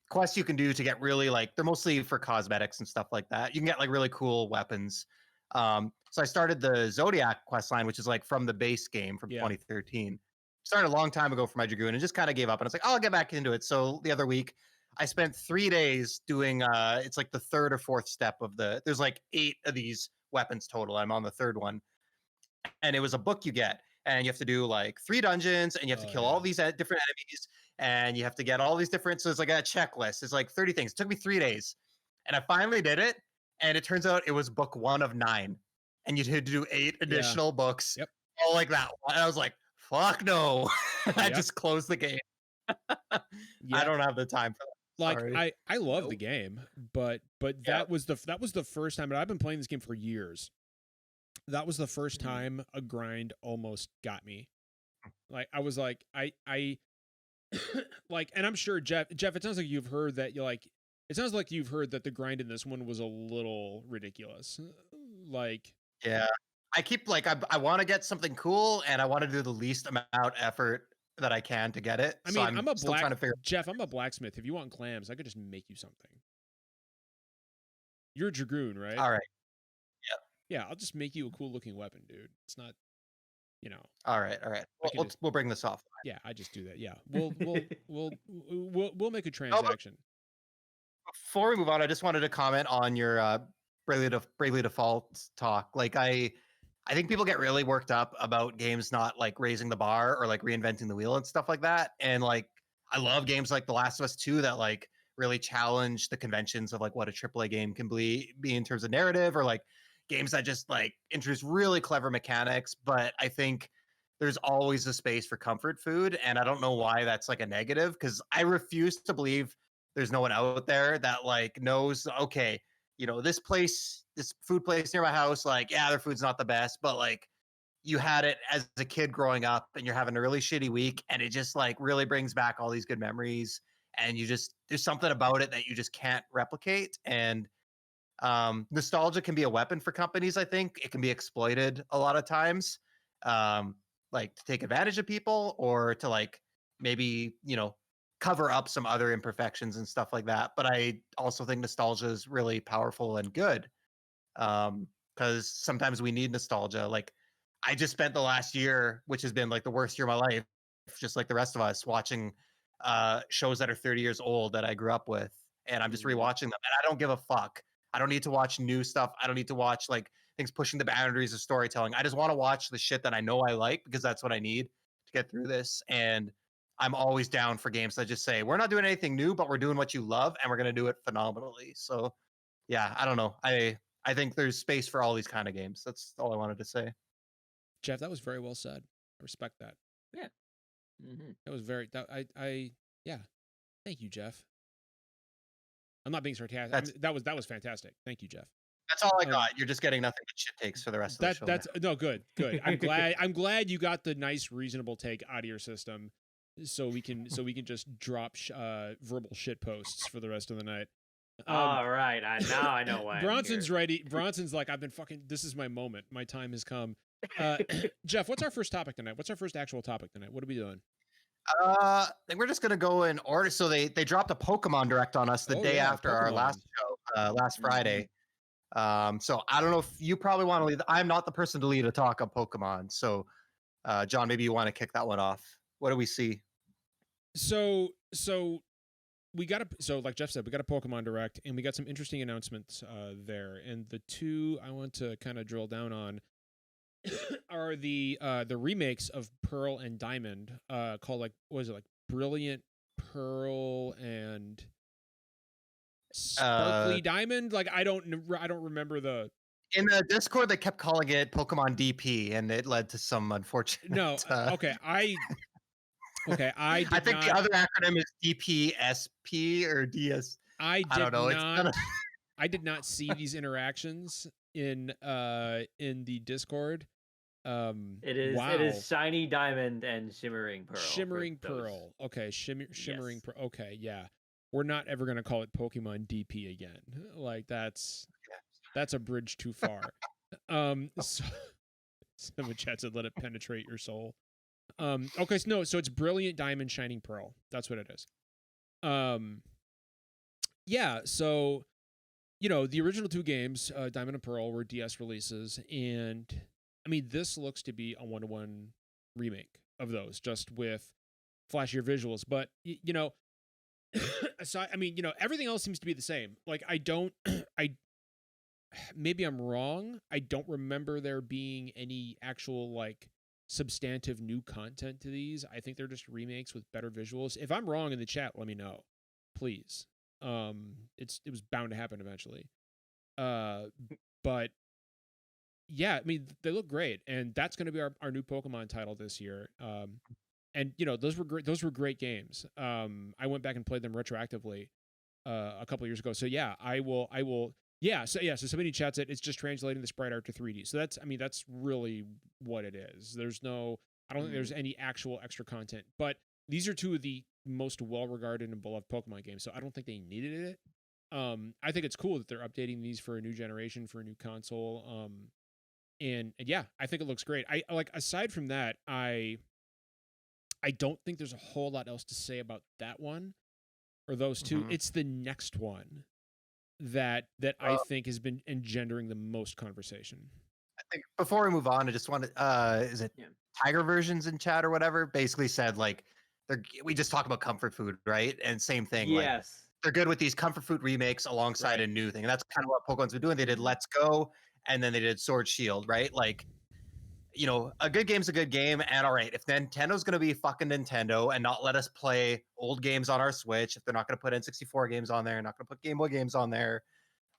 quests you can do to get really they're mostly for cosmetics and stuff like that. You can get really cool weapons. So I started the Zodiac quest line, which is from the base game from 2013. Started a long time ago for my Dragoon and just kind of gave up. And I was like, I'll get back into it. So the other week, I spent 3 days doing, it's the 3rd or 4th step of there's 8 of these weapons total. I'm on the 3rd one. And it was a book you get. And you have to do 3 dungeons and you have to kill all these different enemies. And you have to get all these different, so it's a checklist. It's 30 things. It took me 3 days. And I finally did it. And it turns out it was book 1 of 9. And you had to do 8 additional books. Yep. All like that. And I was like, fuck no. I just closed the game. I don't have the time for that. Like Sorry. I love the Nope. game, but Yeah. that was the first time, and I've been playing this game for years. That was the first Mhm. time a grind almost got me. Like I was like I like, and I'm sure Jeff, it sounds like you've heard that it sounds like you've heard that the grind in this one was a little ridiculous. Like, Yeah. I keep like I want to get something cool and I want to do the least amount effort that I can to get it. I So mean, I'm I'm a still trying to figure. Jeff, I'm a blacksmith. If you want clams, I could just make you something. You're a dragoon, right? All right. Yeah, I'll just make you a cool looking weapon, dude. It's not, you know. All right. All right. can just- We'll bring this off. Yeah, I just do that. Yeah, we'll make a No, but transaction. before we move on, I just wanted to comment on your Bravely Default talk. Like I think people get really worked up about games not like raising the bar or like reinventing the wheel and stuff like that. And like I love games like The Last of Us 2 that like really challenge the conventions of like what a AAA game can be in terms of narrative, or like games that just like introduce really clever mechanics. But I think there's always a space for comfort food, and I don't know why that's like a negative, because I refuse to believe there's no one out there that like knows, okay, this food place near my house, like, yeah, their food's not the best, but like you had it as a kid growing up and you're having a really shitty week and it just like really brings back all these good memories, and there's something about it that you just can't replicate. And nostalgia can be a weapon for companies. I think it can be exploited a lot of times, like to take advantage of people, or to like maybe cover up some other imperfections and stuff like that. But I also think nostalgia is really powerful and good, because sometimes we need nostalgia. Like I just spent the last year, which has been like the worst year of my life, just like the rest of us, watching shows that are 30 years old that I grew up with, and I'm just Mhm. rewatching them, and I don't give a fuck. I don't need to watch new stuff. I don't need to watch like things pushing the boundaries of storytelling. I just want to watch the shit that I know I like, because that's what I need to get through this. And I'm always down for games that just say, we're not doing anything new, but we're doing what you love and we're going to do it phenomenally. So yeah, I don't know. I think there's space for all these kind of games. That's all I wanted to say. Jeff, that was very well said. I respect that. Yeah. Mm-hmm. That was very yeah. Thank you, Jeff. I'm not being sarcastic. I mean, that was fantastic. Thank you, Jeff. That's all I got. You're just getting nothing but shit takes for the rest of the show. That's no good. I'm glad you got the nice, reasonable take out of your system, so we can just drop verbal shit posts for the rest of the night. All right, now I know why. Bronson's ready. Bronson's like, I've been fucking. This is my moment. My time has come. Jeff, what's our first topic tonight? What's our first actual topic tonight? What are we doing? I think we're just gonna go in order. So they dropped a Pokemon Direct on us the day after our last show, last Friday. So I don't know if you probably want to lead. I'm not the person to lead a talk on Pokemon. So, John, maybe you want to kick that one off. What do we see? So like Jeff said, we got a Pokemon Direct, and we got some interesting announcements there. And the two I want to kind of drill down on are the remakes of Pearl and Diamond, called like, what is it, like Brilliant Pearl and Sparkly Diamond? Like I don't remember the. In the Discord, they kept calling it Pokemon DP, and it led to some unfortunate. No, okay, I think the other acronym is DPSP or DS. I don't know. I did not see these interactions in the Discord. It is Shiny Diamond and Shimmering Pearl. Shimmering Pearl. Okay, Shimmering Pearl. Okay, yeah. We're not ever going to call it Pokemon DP again. Like that's a bridge too far. So some of chat said, let it penetrate your soul. Okay, so it's Brilliant Diamond Shining Pearl. That's what it is. Yeah, so the original two games, Diamond and Pearl, were DS releases, and I mean, this looks to be a 1-to-1 remake of those, just with flashier visuals. But aside, I mean, everything else seems to be the same. Like, maybe I'm wrong. I don't remember there being any actual like substantive new content to these. I think they're just remakes with better visuals. If I'm wrong in the chat, let me know, please. It was bound to happen eventually. But yeah, I mean, they look great, and that's going to be our new Pokemon title this year. And those were great games. I went back and played them retroactively. a couple years ago. So yeah, I will. Yeah. So somebody chats it. It's just translating the sprite art to 3D. So that's really what it is. There's no. I don't think there's any actual extra content. But these are two of the most well-regarded and beloved Pokemon games. So I don't think they needed it. I think it's cool that they're updating these for a new generation, for a new console. And yeah, I think it looks great. I like, aside from that, I don't think there's a whole lot else to say about that one or those two. It's the next one that I think has been engendering the most conversation. I think before we move on, I just wanted is it Tiger Versions in chat or whatever basically said like we just talk about comfort food, right? And same thing. Yes. Like, they're good with these comfort food remakes alongside a new thing. And that's kind of what Pokemon's been doing. They did Let's Go and then they did Sword Shield, right? Like, you know, a good game's a good game. And all right, if Nintendo's going to be fucking Nintendo and not let us play old games on our Switch, if they're not going to put N64 games on there, not going to put Game Boy games on there,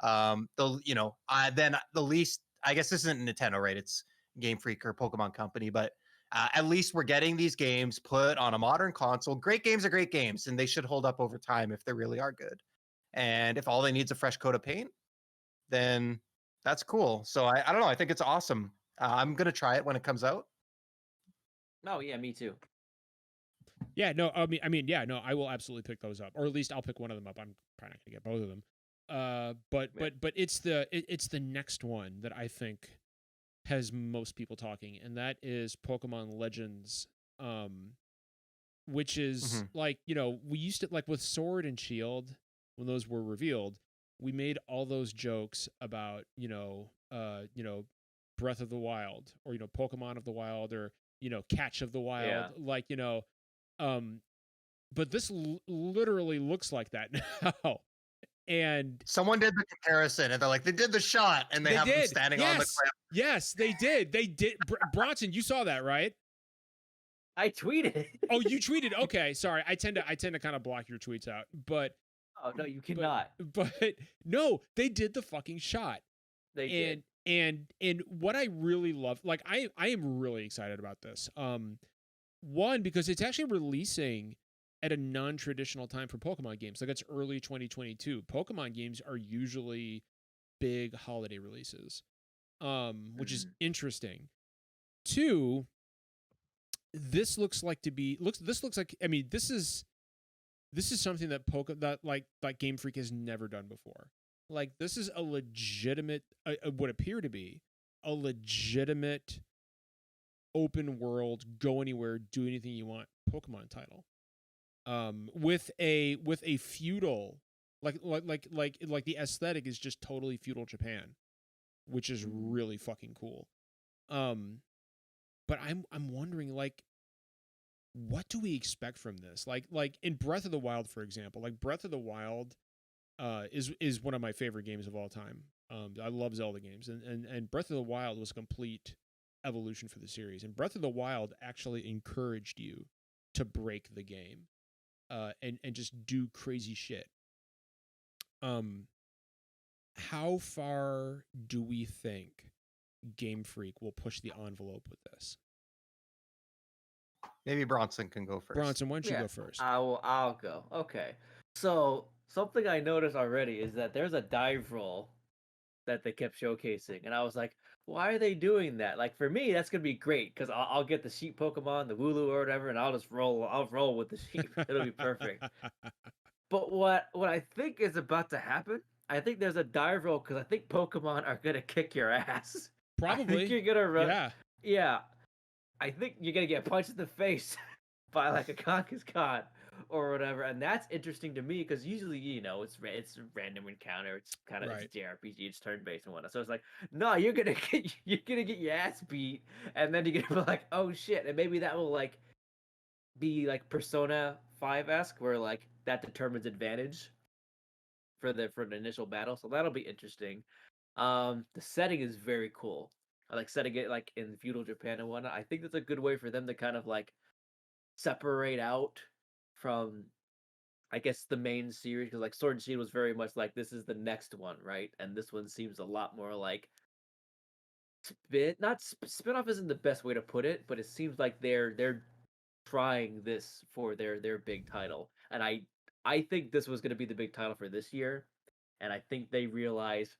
then the least, I guess this isn't Nintendo, right? It's Game Freak or Pokemon Company, but at least we're getting these games put on a modern console. Great games are great games, and they should hold up over time if they really are good. And if all they need is a fresh coat of paint, then that's cool. So I don't know. I think it's awesome. I'm gonna try it when it comes out. Oh yeah, me too. Yeah, no, I mean, yeah, no, I will absolutely pick those up, or at least I'll pick one of them up. I'm probably not gonna get both of them. But it's the next one that I think has most people talking, and that is Pokemon Legends, which is like, you know, we used to, like with Sword and Shield, when those were revealed, we made all those jokes about, you know, Breath of the Wild, or, you know, Pokemon of the Wild, or, you know, Catch of the Wild, like, you know, but this literally looks like that now. And someone did the comparison, and they're like, they did the shot, and they have them standing on the cliff. Yes, they did. They did. Bronson, you saw that, right? I tweeted. Oh, you tweeted. Okay, sorry. I tend to kind of block your tweets out, but oh no, you cannot. But no, they did the fucking shot. They did. And what I really love, like I am really excited about this. One, because it's actually releasing at a non-traditional time for Pokemon games. Like, it's early 2022. Pokemon games are usually big holiday releases, which is interesting. Two, this looks like, I mean, this is something that like Game Freak has never done before. Like, this is a legitimate, would appear to be a legitimate open world, go anywhere, do anything you want Pokemon title. With a feudal, like the aesthetic is just totally feudal Japan, which is really fucking cool. But I'm wondering, like, what do we expect from this? Like in Breath of the Wild, for example, like Breath of the Wild is one of my favorite games of all time. I love Zelda games, and Breath of the Wild was a complete evolution for the series. And Breath of the Wild actually encouraged you to break the game, and just do crazy shit. How far do we think Game Freak will push the envelope with this? Maybe Bronson can go first. Bronson, why don't you go first? I'll go. Okay. So something I noticed already is that there's a dive roll that they kept showcasing, and I was like, why are they doing that? Like, for me, that's gonna be great because I'll get the sheep Pokemon, the Wooloo or whatever, and I'll roll with the sheep. It'll be perfect. But what I think is about to happen, I think there's a dive roll because I think Pokemon are gonna kick your ass. Probably. I think you're gonna run. Yeah. Yeah. I think you're gonna get punched in the face by like a Kangaskhan or whatever, and that's interesting to me because usually, you know, it's a random encounter. It's kind of it's JRPG, it's turn based and whatnot. So it's like, no, you're gonna get your ass beat, and then you're gonna be like, oh shit, and maybe that will like be like Persona 5-esque, where like that determines advantage for the initial battle. So that'll be interesting. The setting is very cool. I like setting it like in feudal Japan and whatnot. I think that's a good way for them to kind of like separate out from, I guess, the main series, because like Sword and Shield was very much like this is the next one, right? And this one seems a lot more like spinoff isn't the best way to put it, but it seems like they're trying this for their big title, and I I think this was going to be the big title for this year, and I think they realized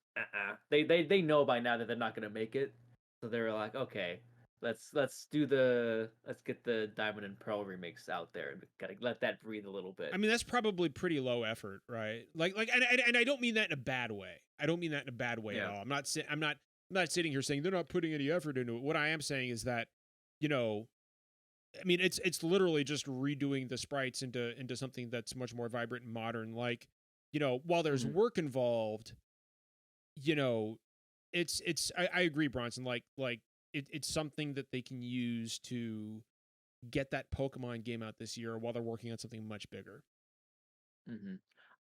they know by now that they're not going to make it, so they're like, okay, let's get the Diamond and Pearl remakes out there and gotta let that breathe a little bit. I mean, that's probably pretty low effort, right? And I don't mean that in a bad way. I don't mean that in a bad way at all. I'm not sitting here saying they're not putting any effort into it. What I am saying is that, I mean, it's literally just redoing the sprites into something that's much more vibrant and modern. Like, while there's work involved, it's I agree, Bronson. Like it's something that they can use to get that Pokemon game out this year while they're working on something much bigger.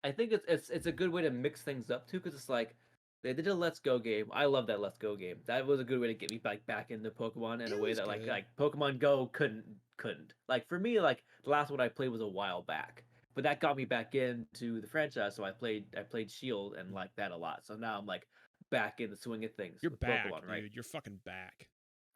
I think it's a good way to mix things up too, because it's like they did a Let's Go game. I love that Let's Go game. That was a good way to get me back into Pokemon in a way that like Pokemon Go couldn't. Like for me, like the last one I played was a while back, but that got me back into the franchise. So I played Shield and liked that a lot. So now I'm like back in the swing of things. You're back, Pokemon, right? dude. You're fucking back.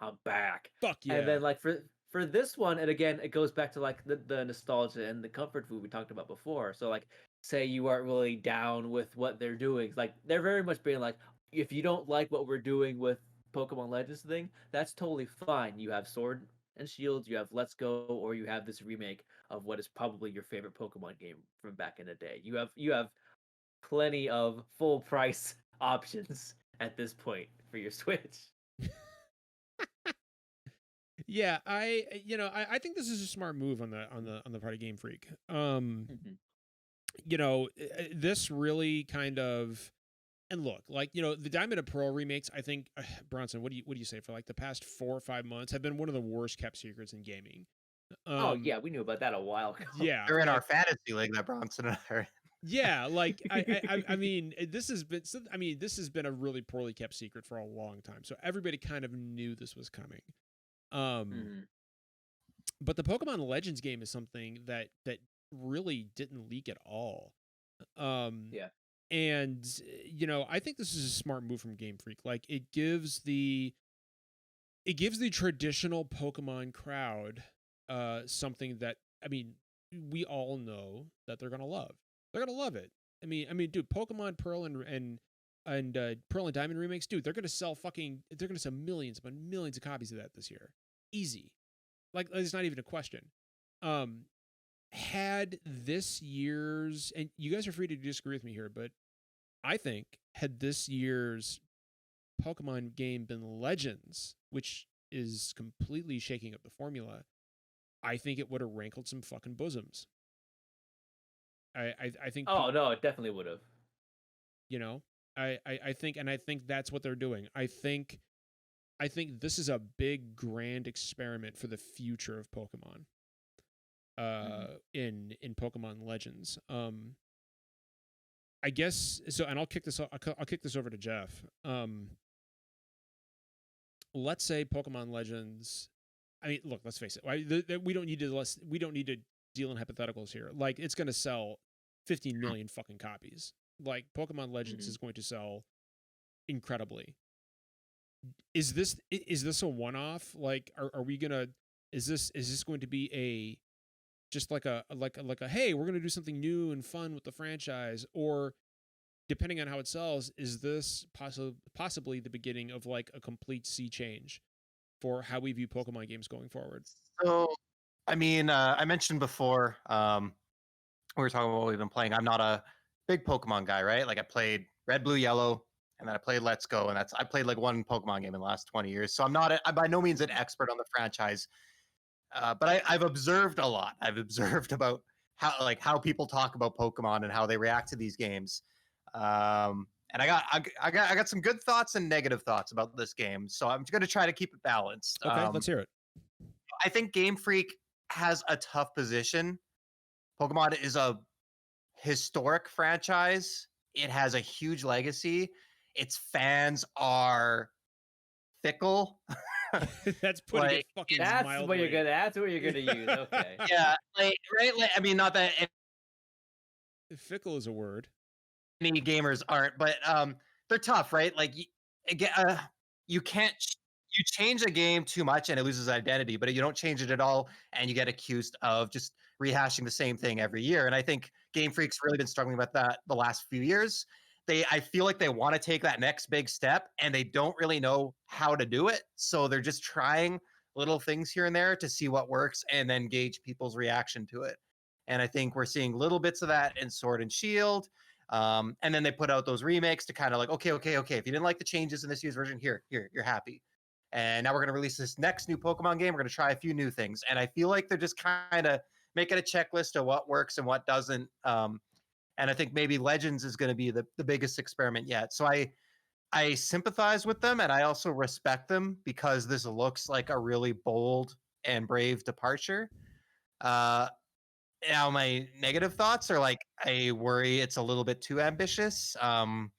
I'm back. Fuck yeah. And then like for this one, and again, it goes back to like the nostalgia and the comfort food we talked about before. So like, say you aren't really down with what they're doing, like they're very much being like, if you don't like what we're doing with Pokemon Legends thing, that's totally fine. You have Sword and Shield, you have Let's Go, or you have this remake of what is probably your favorite Pokemon game from back in the day. You have plenty of full price options at this point for your Switch. Yeah, I think this is a smart move on the part of Game Freak. This really kind of, and look, like, the Diamond and Pearl remakes, I think, Bronson, what do you say, for like the past 4 or 5 months have been one of the worst kept secrets in gaming. Oh yeah, we knew about that a while ago. Yeah, they're in our fantasy league that Bronson and I are. Yeah, like I mean, this has been a really poorly kept secret for a long time. So everybody kind of knew this was coming. But the Pokemon Legends game is something that really didn't leak at all. Yeah. And I think this is a smart move from Game Freak. Like it gives the traditional Pokemon crowd something that, I mean, we all know that they're gonna love. They're gonna love it. I mean, dude, Pokemon Pearl and Pearl and Diamond remakes, dude, they're gonna sell millions upon millions of copies of that this year. Easy. Like, it's not even a question. Had this year's, and you guys are free to disagree with me here, but I think had this year's Pokemon game been Legends, which is completely shaking up the formula, I think it would have rankled some fucking bosoms. I think. Oh no, it definitely would have. I think that's what they're doing. I think this is a big grand experiment for the future of Pokemon. In Pokemon Legends. I guess so, and I'll kick this over to Jeff. Let's say Pokemon Legends. I mean, look, let's face it. We don't need to deal in hypotheticals here. Like, it's going to sell 15 million fucking copies. Like, Pokemon Legends is going to sell incredibly. Is this a one-off? Like, are we gonna? Is this going to be a just like a hey, we're gonna do something new and fun with the franchise, or depending on how it sells, is this possibly the beginning of like a complete sea change for how we view Pokemon games going forward? So, I mean, I mentioned before, we were talking about what we've been playing. I'm not a big Pokemon guy, right? Like I played Red, Blue, Yellow, and then I played Let's Go, and I played like one Pokemon game in the last 20 years. So I'm by no means an expert on the franchise, but I've observed a lot. I've observed about how people talk about Pokemon and how they react to these games. And I got some good thoughts and negative thoughts about this game. So I'm going to try to keep it balanced. Okay, let's hear it. I think Game Freak has a tough position. Pokemon is a historic franchise. It has a huge legacy. Its fans are fickle. That's putting it fucking that's mildly. what you're gonna use. Okay. Yeah, right. Like, I mean, not that fickle is a word. Any gamers aren't, but they're tough, right? Like, you can't. You change a game too much and it loses identity, but you don't change it at all, and you get accused of just rehashing the same thing every year. And I think Game Freak's really been struggling with that the last few years. I feel like they want to take that next big step and they don't really know how to do it. So they're just trying little things here and there to see what works and then gauge people's reaction to it. And I think we're seeing little bits of that in Sword and Shield. And then they put out those remakes to kind of like, okay. If you didn't like the changes in this year's version, here, you're happy. And now we're going to release this next new Pokemon game. We're going to try a few new things. And I feel like they're just kind of making a checklist of what works and what doesn't. And I think maybe Legends is going to be the biggest experiment yet. So I sympathize with them and I also respect them because this looks like a really bold and brave departure. Now my negative thoughts are like, I worry it's a little bit too ambitious. I'm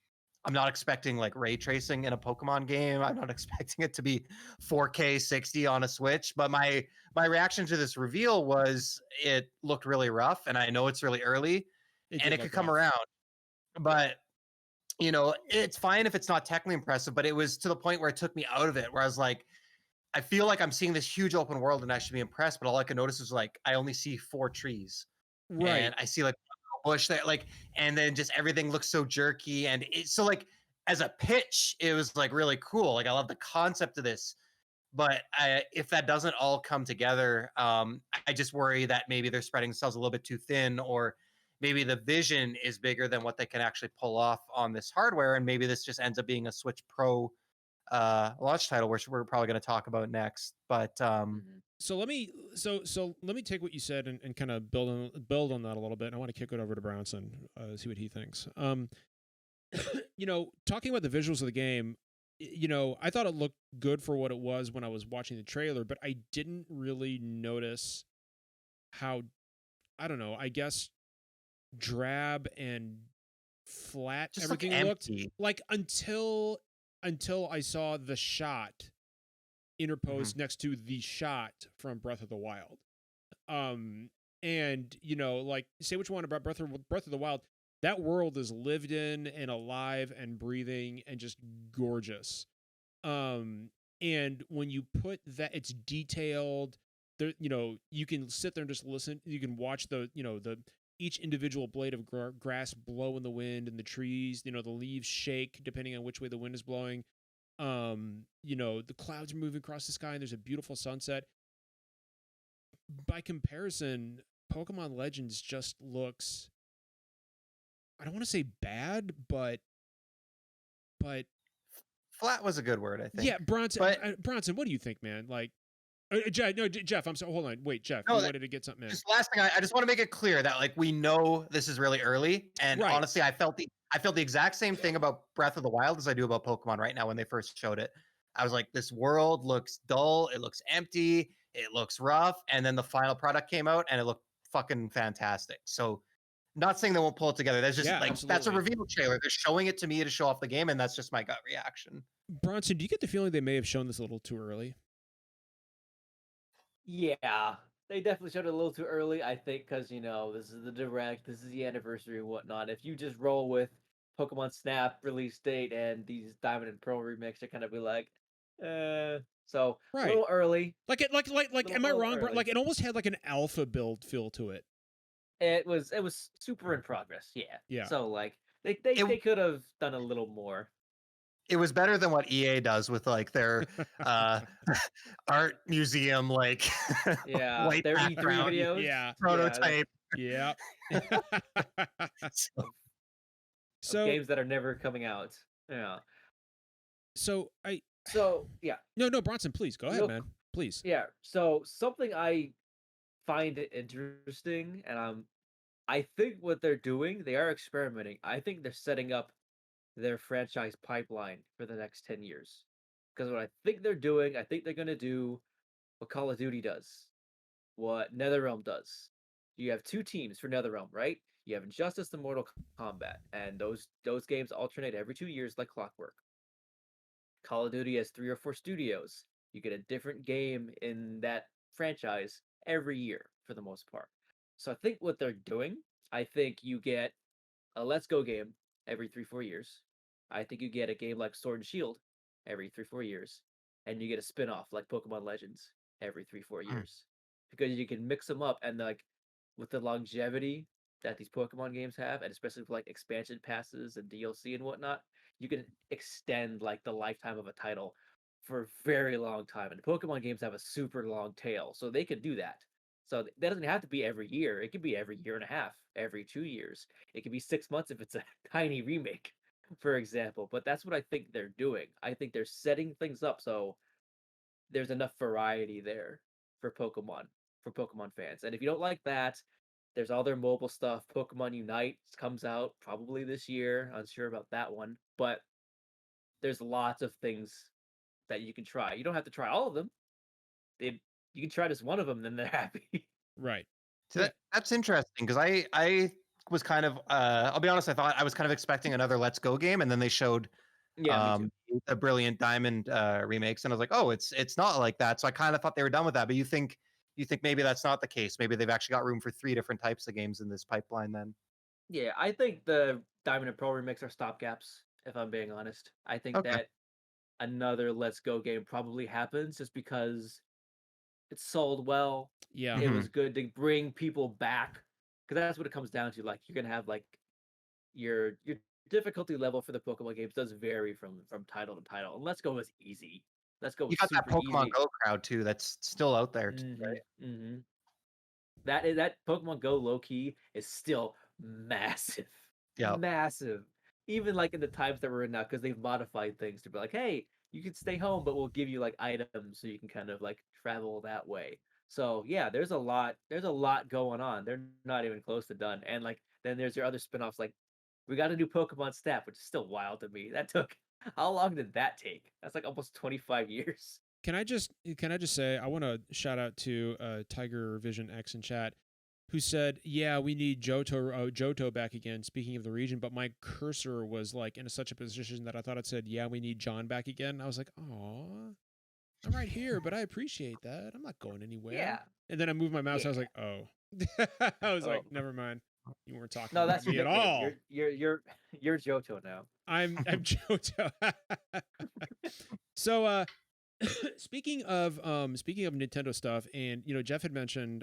not expecting like ray tracing in a Pokemon game. I'm not expecting it to be 4K 60 on a Switch, but my reaction to this reveal was it looked really rough and I know it's really early and it could come around, but it's fine if it's not technically impressive, but it was to the point where it took me out of it, where I was like, I feel like I'm seeing this huge open world and I should be impressed, but all I could notice is like, I only see 4 trees. Right. And I see like a bush that like, and then just everything looks so jerky. And it's so like, as a pitch, it was like really cool. Like I love the concept of this, but if that doesn't all come together, I just worry that maybe they're spreading themselves a little bit too thin, or maybe the vision is bigger than what they can actually pull off on this hardware. And maybe this just ends up being a Switch Pro launch title, which we're probably going to talk about next. But so let me take what you said and kind of build on that a little bit. I want to kick it over to Bronson, see what he thinks. Talking about the visuals of the game, I thought it looked good for what it was when I was watching the trailer, but I didn't really notice how, I don't know, I guess drab and flat just everything looked like until I saw the shot interposed next to the shot from Breath of the Wild. And like, say what you want about Breath of the Wild, that world is lived in and alive and breathing and just gorgeous. And when you put that, it's detailed. There, you can sit there and just listen. You can watch the each individual blade of grass blow in the wind, and the trees, the leaves shake depending on which way the wind is blowing. The clouds are moving across the sky and there's a beautiful sunset. By comparison, Pokemon Legends just looks, I don't want to say bad, but flat was a good word, I think. Yeah, Bronson, what do you think, man? Like, Jeff, I'm sorry. Hold on. Wait, Jeff, you wanted to get something in. Just last thing, I just want to make it clear that like we know this is really early, and honestly, I felt the exact same thing about Breath of the Wild as I do about Pokemon right now when they first showed it. I was like, this world looks dull, it looks empty, it looks rough, and then the final product came out and it looked fucking fantastic. So, not saying they won't pull it together. That's just that's a reveal trailer. They're showing it to me to show off the game, and that's just my gut reaction. Bronson, do you get the feeling they may have shown this a little too early? Yeah, they definitely showed it a little too early, I think, because, this is the Direct, this is the anniversary and whatnot. If you just roll with Pokemon Snap release date and these Diamond and Pearl remakes, they're kind of be like, so a little early. Am I wrong, bro? Like, it almost had like an alpha build feel to it. It was super in progress, yeah. So, like, they could have done a little more. It was better than what EA does with like their art museum, like white their background, E3 videos, prototype. Yeah. So games that are never coming out. Yeah. So yeah. No, Bronson, please go ahead, man. Please. Yeah. So something I find interesting, and I think what they're doing, they are experimenting. I think they're setting up their franchise pipeline for the next 10 years. Because what I think they're doing, I think they're going to do what Call of Duty does, what NetherRealm does. You have 2 teams for NetherRealm, right? You have Injustice and Mortal Kombat, and those games alternate every 2 years like clockwork. Call of Duty has 3 or 4 studios. You get a different game in that franchise every year for the most part. So I think what they're doing, I think you get a Let's Go game every 3-4 years. I think you get a game like Sword and Shield every 3-4 years, and you get a spin-off like Pokemon Legends every 3-4 years, because you can mix them up, and like with the longevity that these Pokemon games have, and especially with like expansion passes and DLC and whatnot, you can extend like the lifetime of a title for a very long time. And Pokemon games have a super long tail, so they can do that. So that doesn't have to be every year. It could be every year and a half, every 2 years. It could be 6 months if it's a tiny remake, for example. But that's what I think they're doing. I think they're setting things up so there's enough variety there for Pokemon fans. And if you don't like that, there's all their mobile stuff. Pokemon Unite comes out probably this year. Unsure about that one, but there's lots of things that you can try. You don't have to try all of them. You can try just one of them, then they're happy. Right. So that's interesting because I was kind of I'll be honest, I thought I was kind of expecting another Let's Go game, and then they showed Yeah, me too. the Brilliant Diamond remakes, and I was like, oh, it's not like that. So I kind of thought they were done with that. But you think maybe that's not the case? Maybe they've actually got room for 3 different types of games in this pipeline then. Yeah, I think the Diamond and Pearl remakes are stopgaps, if I'm being honest. I think Okay. that another Let's Go game probably happens just because it sold well. Yeah. It was good to bring people back, because that's what it comes down to. Like, you're gonna have like your difficulty level for the Pokemon games does vary from title to title. And Let's Go is easy. Let's Go You was got that super Pokemon easy. Go crowd too. That's still out there, right? Mm-hmm. That Pokemon Go low key is still massive. Yeah. Massive. Even like in the times that we're in now, because they've modified things to be like, hey, you can stay home, but we'll give you like items so you can kind of like travel that way. So yeah, there's a lot going on. They're not even close to done. And like then there's your other spin-offs, like we got a new Pokemon Snap, which is still wild to me. That took how long did that take? That's like almost 25 years. Can I just say I want to shout out to Tiger Vision X in chat, who said, "Yeah, we need Johto back again." Speaking of the region, but my cursor was like in such a position that I thought it said, "Yeah, we need John back again." I was like, "Aw, I'm right here, but I appreciate that. I'm not going anywhere." Yeah. And then I moved my mouse. I was like, "Oh," I was like, Oh. "Never mind. You weren't talking No, about that's me at ridiculous. all." You're Johto now. I'm Johto. So speaking of Nintendo stuff, and Jeff had mentioned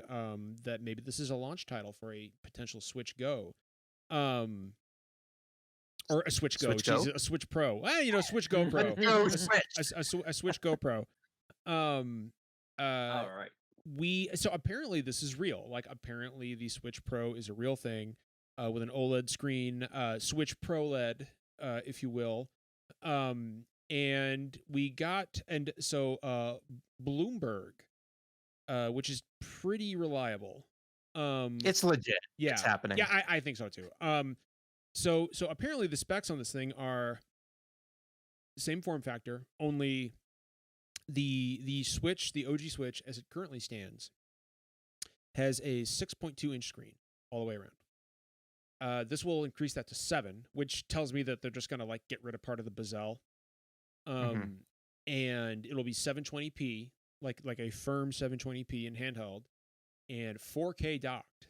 that maybe this is a launch title for a potential Switch Go, or a Switch Go, Jesus, a Switch Pro. Switch Go Pro, a Switch Go Pro. All right. So apparently this is real. Like, apparently the Switch Pro is a real thing, with an OLED screen, Switch Pro LED, if you will. And we got, and so Bloomberg, which is pretty reliable. It's legit. Yeah, it's happening. Yeah, I think so too. So apparently the specs on this thing are the same form factor, only the Switch, the OG Switch, as it currently stands, has a 6.2-inch screen all the way around. This will increase that to 7, which tells me that they're just gonna like get rid of part of the bezel. And it'll be 720p, like a firm 720p in handheld, and 4K docked,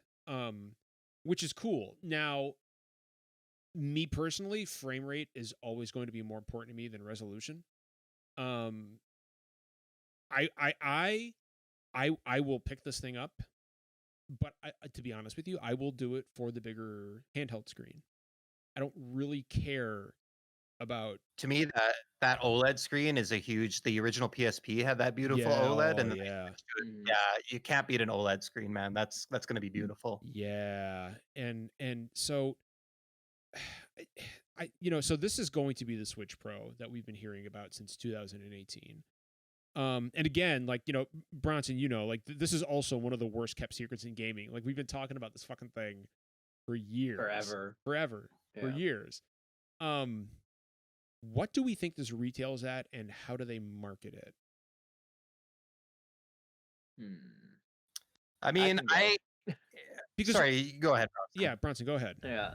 which is cool. Now, me personally, frame rate is always going to be more important to me than resolution. I will pick this thing up, but to be honest with you, I will do it for the bigger handheld screen. I don't really care about. To me, that OLED screen is a huge. The original PSP had that beautiful OLED, and you can't beat an OLED screen, man. That's going to be beautiful. Yeah, and so so this is going to be the Switch Pro that we've been hearing about since 2018. And again, like, Bronson, like this is also one of the worst kept secrets in gaming. Like, we've been talking about this fucking thing for years, forever, for years. What do we think this retails at, and how do they market it? I mean, sorry, go ahead, Bronson. Yeah, Bronson, go ahead. Yeah.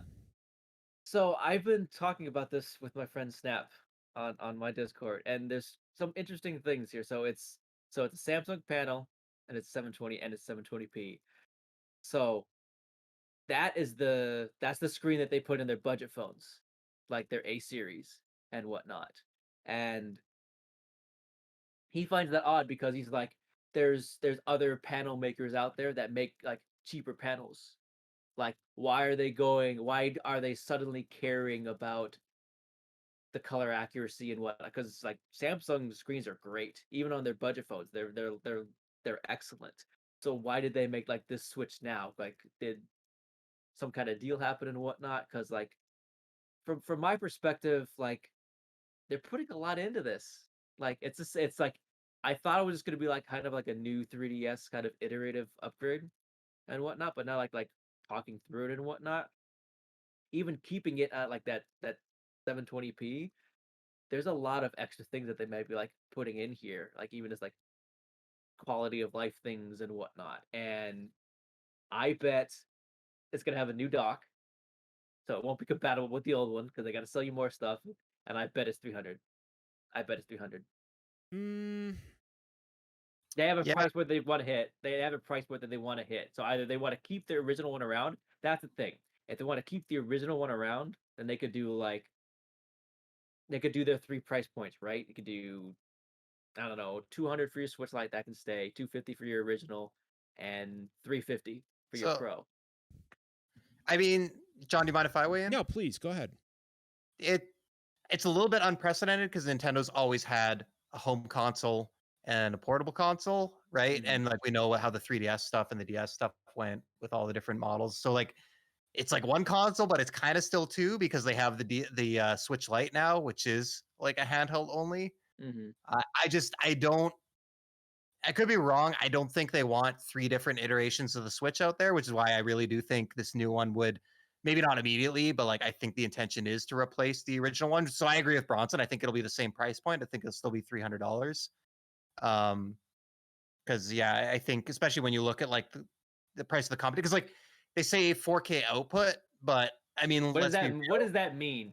So I've been talking about this with my friend Snap on my Discord, and there's some interesting things here. So it's a Samsung panel, and it's 720 and it's 720p. So that's the screen that they put in their budget phones, like their A series and whatnot. And he finds that odd because he's like, there's other panel makers out there that make like cheaper panels? Like, why are they suddenly caring about the color accuracy and whatnot? Because like Samsung screens are great, even on their budget phones. They're excellent. So why did they make like this switch now? Like, did some kind of deal happen and whatnot? Because like from my perspective, like they're putting a lot into this. Like it's like I thought it was just gonna be like kind of like a new 3DS kind of iterative upgrade and whatnot, but now like talking through it and whatnot, even keeping it at like that 720p, there's a lot of extra things that they might be like putting in here, like even as like quality of life things and whatnot. And I bet it's gonna have a new dock, so it won't be compatible with the old one because they got to sell you more stuff. And I bet it's 300. I bet it's 300. They have a price where they want to hit. They have a price point that they want to hit. So either they want to keep their original one around. That's the thing. If they want to keep the original one around, then they could do their 3 price points, right? You could do, I don't know, 200 for your Switch Lite that can stay, 250 for your original, and 350 for your Pro. I mean, John, do you mind if I weigh in? No, please go ahead. It's a little bit unprecedented because Nintendo's always had a home console and a portable console, right? Mm-hmm. And like we know how the 3DS stuff and the DS stuff went with all the different models. So like it's like one console, but it's kind of still two because they have the Switch Lite now, which is like a handheld only. Mm-hmm. I could be wrong. I don't think they want 3 different iterations of the Switch out there, which is why I really do think this new one would, maybe not immediately, but like I think the intention is to replace the original one. So I agree with Bronson. I think it'll be the same price point. I think it'll still be $300. Because yeah, I think especially when you look at like the price of the company, because like they say 4K output, but I mean, what does that mean?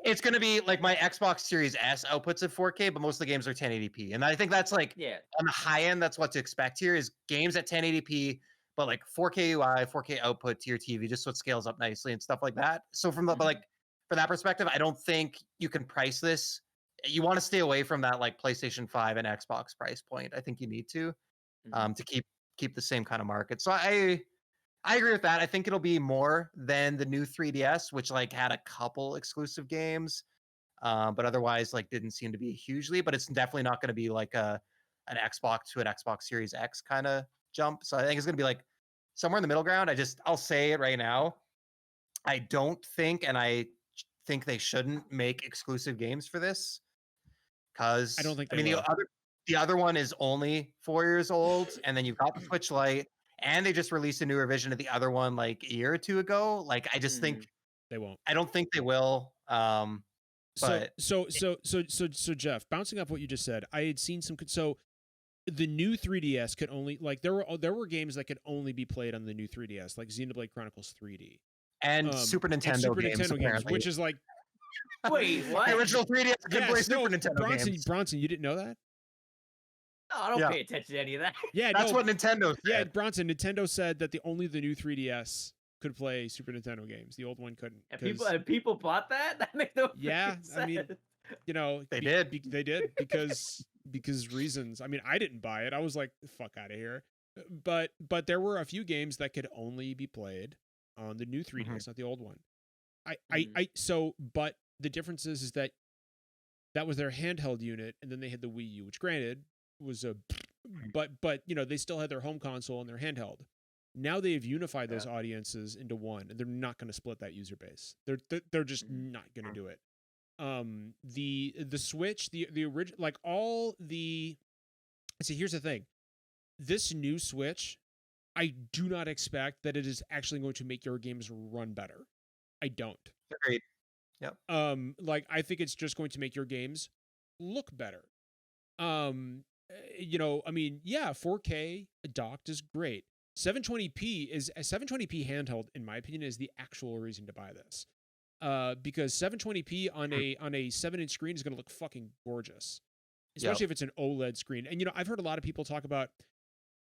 It's going to be like my Xbox Series S outputs at 4K, but most of the games are 1080p, and I think that's like on the high end. That's what to expect here is games at 1080p, but like 4K UI, 4K output to your TV, just so it scales up nicely and stuff like that. So from the but like from that perspective, I don't think you can price this. You want to stay away from that like PlayStation 5 and Xbox price point. I think you need to keep the same kind of market. So I agree with that. I think it'll be more than the new 3DS, which like had a couple exclusive games, but otherwise like didn't seem to be hugely. But it's definitely not going to be like an Xbox to an Xbox Series X kind of jump. So I think it's going to be like somewhere in the middle ground. I'll say it right now. I don't think, and I think they shouldn't make exclusive games for this because I don't think. The other one is only 4 years old, and then you've got the Switch Lite. And they just released a new revision of the other one like a year or two ago. Like I just think they won't. I don't think they will. But so Jeff, bouncing off what you just said, I had seen some. So the new 3DS could only like there were games that could only be played on the new 3DS, like Xenoblade Chronicles 3D and Super Nintendo games, which is like wait, what? The original 3DS could play Super Nintendo games. Bronson, you didn't know that? No, I don't pay attention to any of that. Yeah, that's what Nintendo said. Yeah, Bronson, Nintendo said that the new 3DS could play Super Nintendo games. The old one couldn't. And people bought that? That makes no sense. I mean, you know, they did because reasons. I mean, I didn't buy it. I was like, fuck out of here. But there were a few games that could only be played on the new 3DS, not the old one. But the difference is that was their handheld unit, and then they had the Wii U, which granted was but you know, they still had their home console and their handheld. Now they've unified those audiences into one, and they're not going to split that user base. They're just not going to do it. The Switch, the original, like all the. See, here's the thing. This new Switch, I do not expect that it is actually going to make your games run better. I don't. Agreed. Yep. Like I think it's just going to make your games look better. You know, I mean, yeah, 4K docked is great. 720p is a 720p handheld, in my opinion, is the actual reason to buy this. Because 720p on a 7-inch screen is going to look fucking gorgeous, especially if it's an OLED screen. And you know, I've heard a lot of people talk about,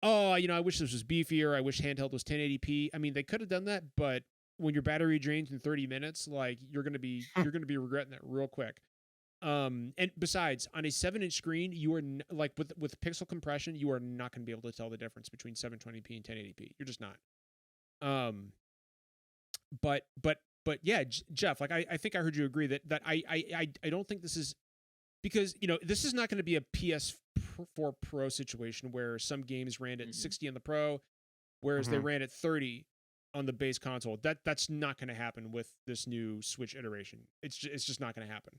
oh, you know, I wish this was beefier. I wish handheld was 1080p. I mean, they could have done that, but when your battery drains in 30 minutes, like you're gonna be regretting that real quick. And besides, on a 7-inch screen, you are like with pixel compression, you are not going to be able to tell the difference between 720p and 1080p. You're just not. But yeah, Jeff, like I think I heard you agree that I don't think this is, because this is not going to be a PS4 Pro situation where some games ran at 60 on the Pro, whereas they ran at 30 on the base console. That's not going to happen with this new Switch iteration. It's just not going to happen.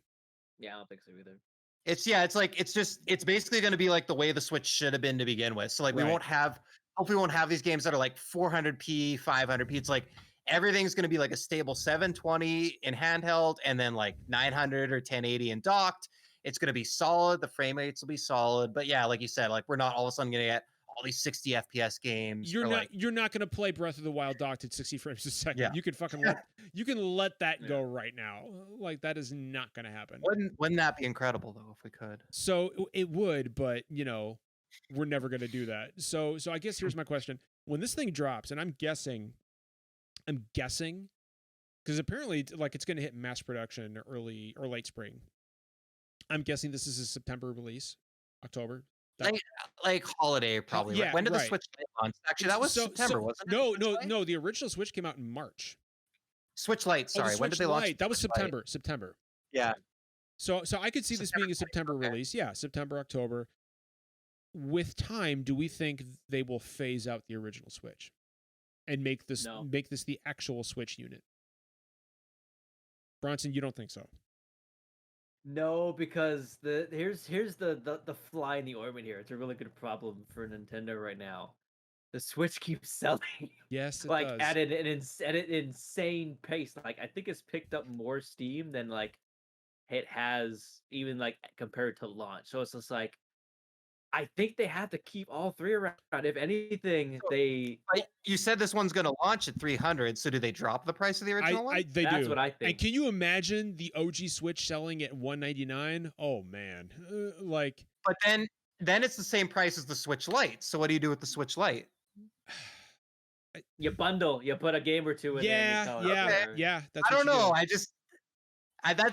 Yeah, I don't think so either. It's basically going to be like the way the Switch should have been to begin with. So like we hopefully won't have these games that are like 400p, 500p. It's like everything's going to be like a stable 720 in handheld, and then like 900 or 1080 in docked. It's going to be solid. The frame rates will be solid. But yeah, like you said, like we're not all of a sudden going to get all these 60 FPS games. You're not going to play Breath of the Wild docked at 60 frames a second. Yeah. You can let that go right now. Like that is not going to happen. Wouldn't that be incredible though if we could? So it would, but we're never going to do that. So I guess here's my question: when this thing drops, and I'm guessing, because apparently like it's going to hit mass production early or late spring. I'm guessing this is a September release, October. Like holiday probably. Yeah, when did the Switch Lite launch? Actually, that was September, wasn't it? No. The original Switch came out in March. Switch Lite, sorry. When did they launch? That was September. September. Yeah. So I could see this being a September release. Yeah, September, October. With time, do we think they will phase out the original Switch and make this the actual Switch unit? Bronson, you don't think so? No, because here's the fly in the ointment here. It's a really good problem for Nintendo right now. The Switch keeps selling. Yes, it like does. at an insane pace. Like I think it's picked up more steam than like it has even like compared to launch. So it's just like I think they have to keep all three around. If anything, you said this one's going to launch at 300. So do they drop the price of the original one? That's what I think. And can you imagine the OG Switch selling at $199? Oh man, But then it's the same price as the Switch Lite. So what do you do with the Switch Lite? You bundle. You put a game or two in there. Yeah. That's I don't know.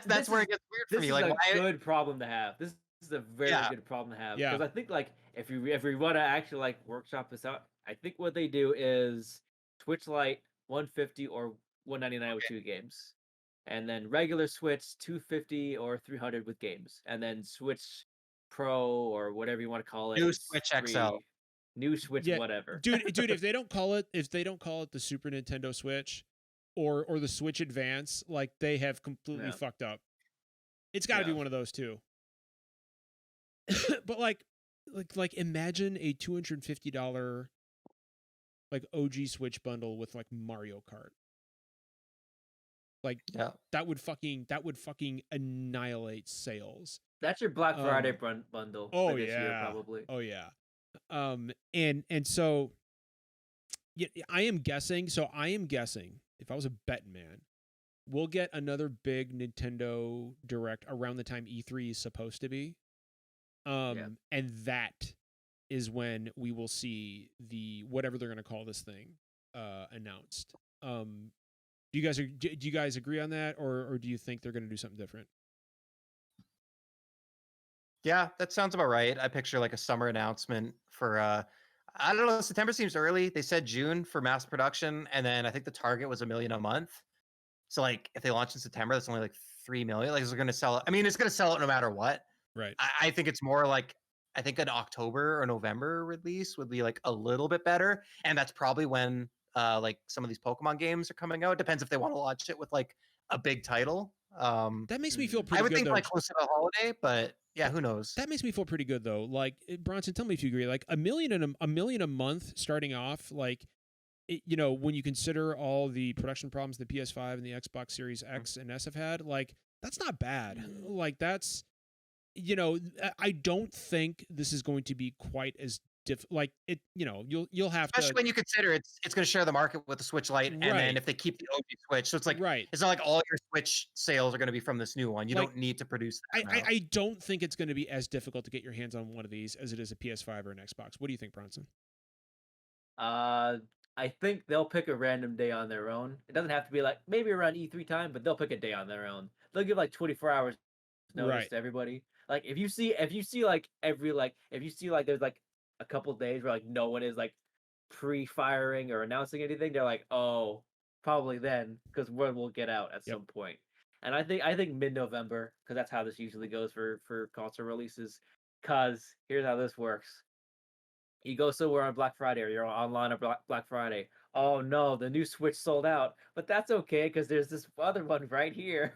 That's where it gets weird for me. This is a good problem to have. This is a very good problem to have. Yeah. Because I think like if we want to actually like workshop this out, I think what they do is Switch Lite 150 or 199 with 2 games, and then regular Switch 250 or 300 with games, and then Switch Pro or whatever you want to call it. New Switch XL. New Switch, whatever. Dude, if they don't call it the Super Nintendo Switch or the Switch Advance, like they have completely fucked up. It's got to be one of those two. But like imagine a $250 like OG Switch bundle with like Mario Kart. Like that would fucking annihilate sales. That's your Black Friday bundle. Oh this yeah, year, probably. Oh yeah. And so I am guessing if I was a betting man, we'll get another big Nintendo Direct around the time E3 is supposed to be. And that is when we will see the whatever they're going to call this thing announced. Do you guys agree on that, or do you think they're going to do something different? Yeah, that sounds about right. I picture like a summer announcement for I don't know, September seems early. They said June for mass production, and then I think the target was $1 million a month. So like if they launch in September, that's only like 3 million. Like they're going to sell it. I mean, it's going to sell it no matter what. Right. I think it's more like I think an October or November release would be like a little bit better, and that's probably when like some of these Pokemon games are coming out. It depends if they want to launch it with like a big title. That makes me feel pretty good. I would think though. like close to the holiday, but yeah, who knows? That makes me feel pretty good though. Like Bronson, tell me if you agree. Like $1 million a month starting off, like when you consider all the production problems the PS5 and the Xbox Series X and S have had, like that's not bad. Like that's I don't think this is going to be quite as like it. You'll have especially when you consider it's going to share the market with the Switch Lite, and then if they keep the OG Switch, so it's like it's not like all your Switch sales are going to be from this new one. You don't need to produce that. I don't think it's going to be as difficult to get your hands on one of these as it is a PS5 or an Xbox. What do you think, Bronson? I think they'll pick a random day on their own. It doesn't have to be like maybe around E3 time, but they'll pick a day on their own. They'll give like 24 hours notice to everybody. Like if you see like every like if you see like there's like a couple days where like no one is like pre-firing or announcing anything, they're like, oh, probably then, because word will get out at some point. And I think mid-November, because that's how this usually goes for console releases. Because here's how this works: you go somewhere on Black Friday, or you're online on Black Friday. Oh no, the new Switch sold out, but that's okay because there's this other one right here.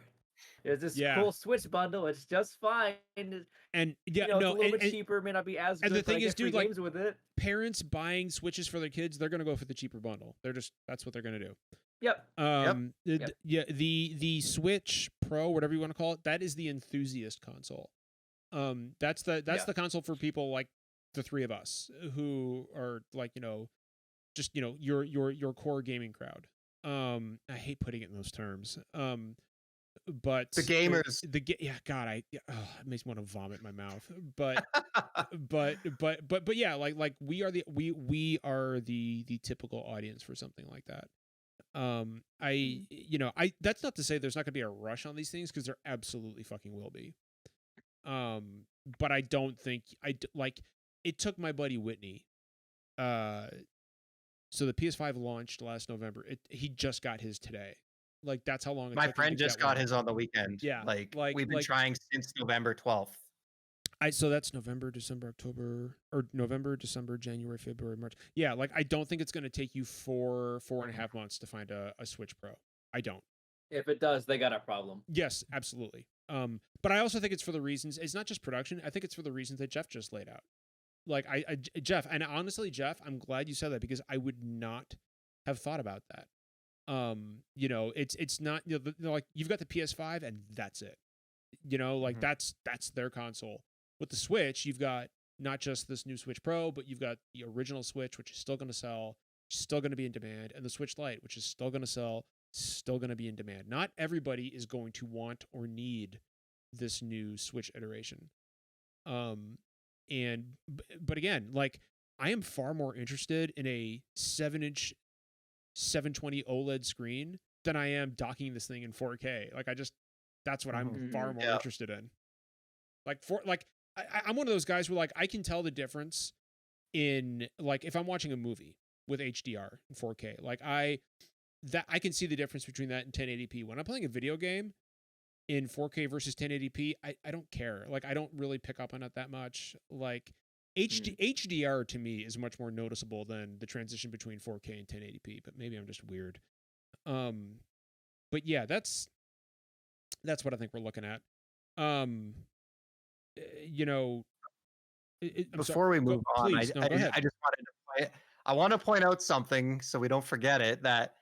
There's this cool Switch bundle. It's just fine. And it's a little bit cheaper. May not be as good. And the thing is, dude, like, games with it. Parents buying Switches for their kids, they're gonna go for the cheaper bundle. That's what they're gonna do. Yep. Yeah. The Switch Pro, whatever you want to call it, that is the enthusiast console. That's the console for people like the three of us who are like, just your core gaming crowd. I hate putting it in those terms. But the gamers, it makes me want to vomit in my mouth. But but yeah, like we are the typical audience for something like that. That's not to say there's not gonna be a rush on these things, because there absolutely fucking will be. But I don't think it took my buddy Whitney. So the PS5 launched last November. He just got his today. Like, that's how long it took. My friend just got his on the weekend. Yeah. Like we've been trying since November 12th. So that's November, December, January, February, March. Yeah, like, I don't think it's going to take you 4.5 months to find a Switch Pro. I don't. If it does, they got a problem. Yes, absolutely. But I also think it's for the reasons. It's not just production. I think it's for the reasons that Jeff just laid out. Like, Jeff, and honestly, Jeff, I'm glad you said that, because I would not have thought about that. It's not, like, you've got the PS5 and that's it. Like, that's their console. With the Switch, you've got not just this new Switch Pro, but you've got the original Switch, which is still going to sell, still going to be in demand, and the Switch Lite, which is still going to sell, still going to be in demand. Not everybody is going to want or need this new Switch iteration. But again, like, I am far more interested in a 7-inch 720 OLED screen than I am docking this thing in 4K. Like, that's what I'm far more interested in. Like, I'm one of those guys where, like, I can tell the difference in, like, if I'm watching a movie with HDR in 4K, like, I can see the difference between that and 1080p. When I'm playing a video game in 4K versus 1080p, I don't care. Like, I don't really pick up on it that much. Like, HDR to me is much more noticeable than the transition between 4K and 1080p, but maybe I'm just weird. But yeah, that's what I think we're looking at. Before we move on, I just wanted to I want to point out something so we don't forget it, that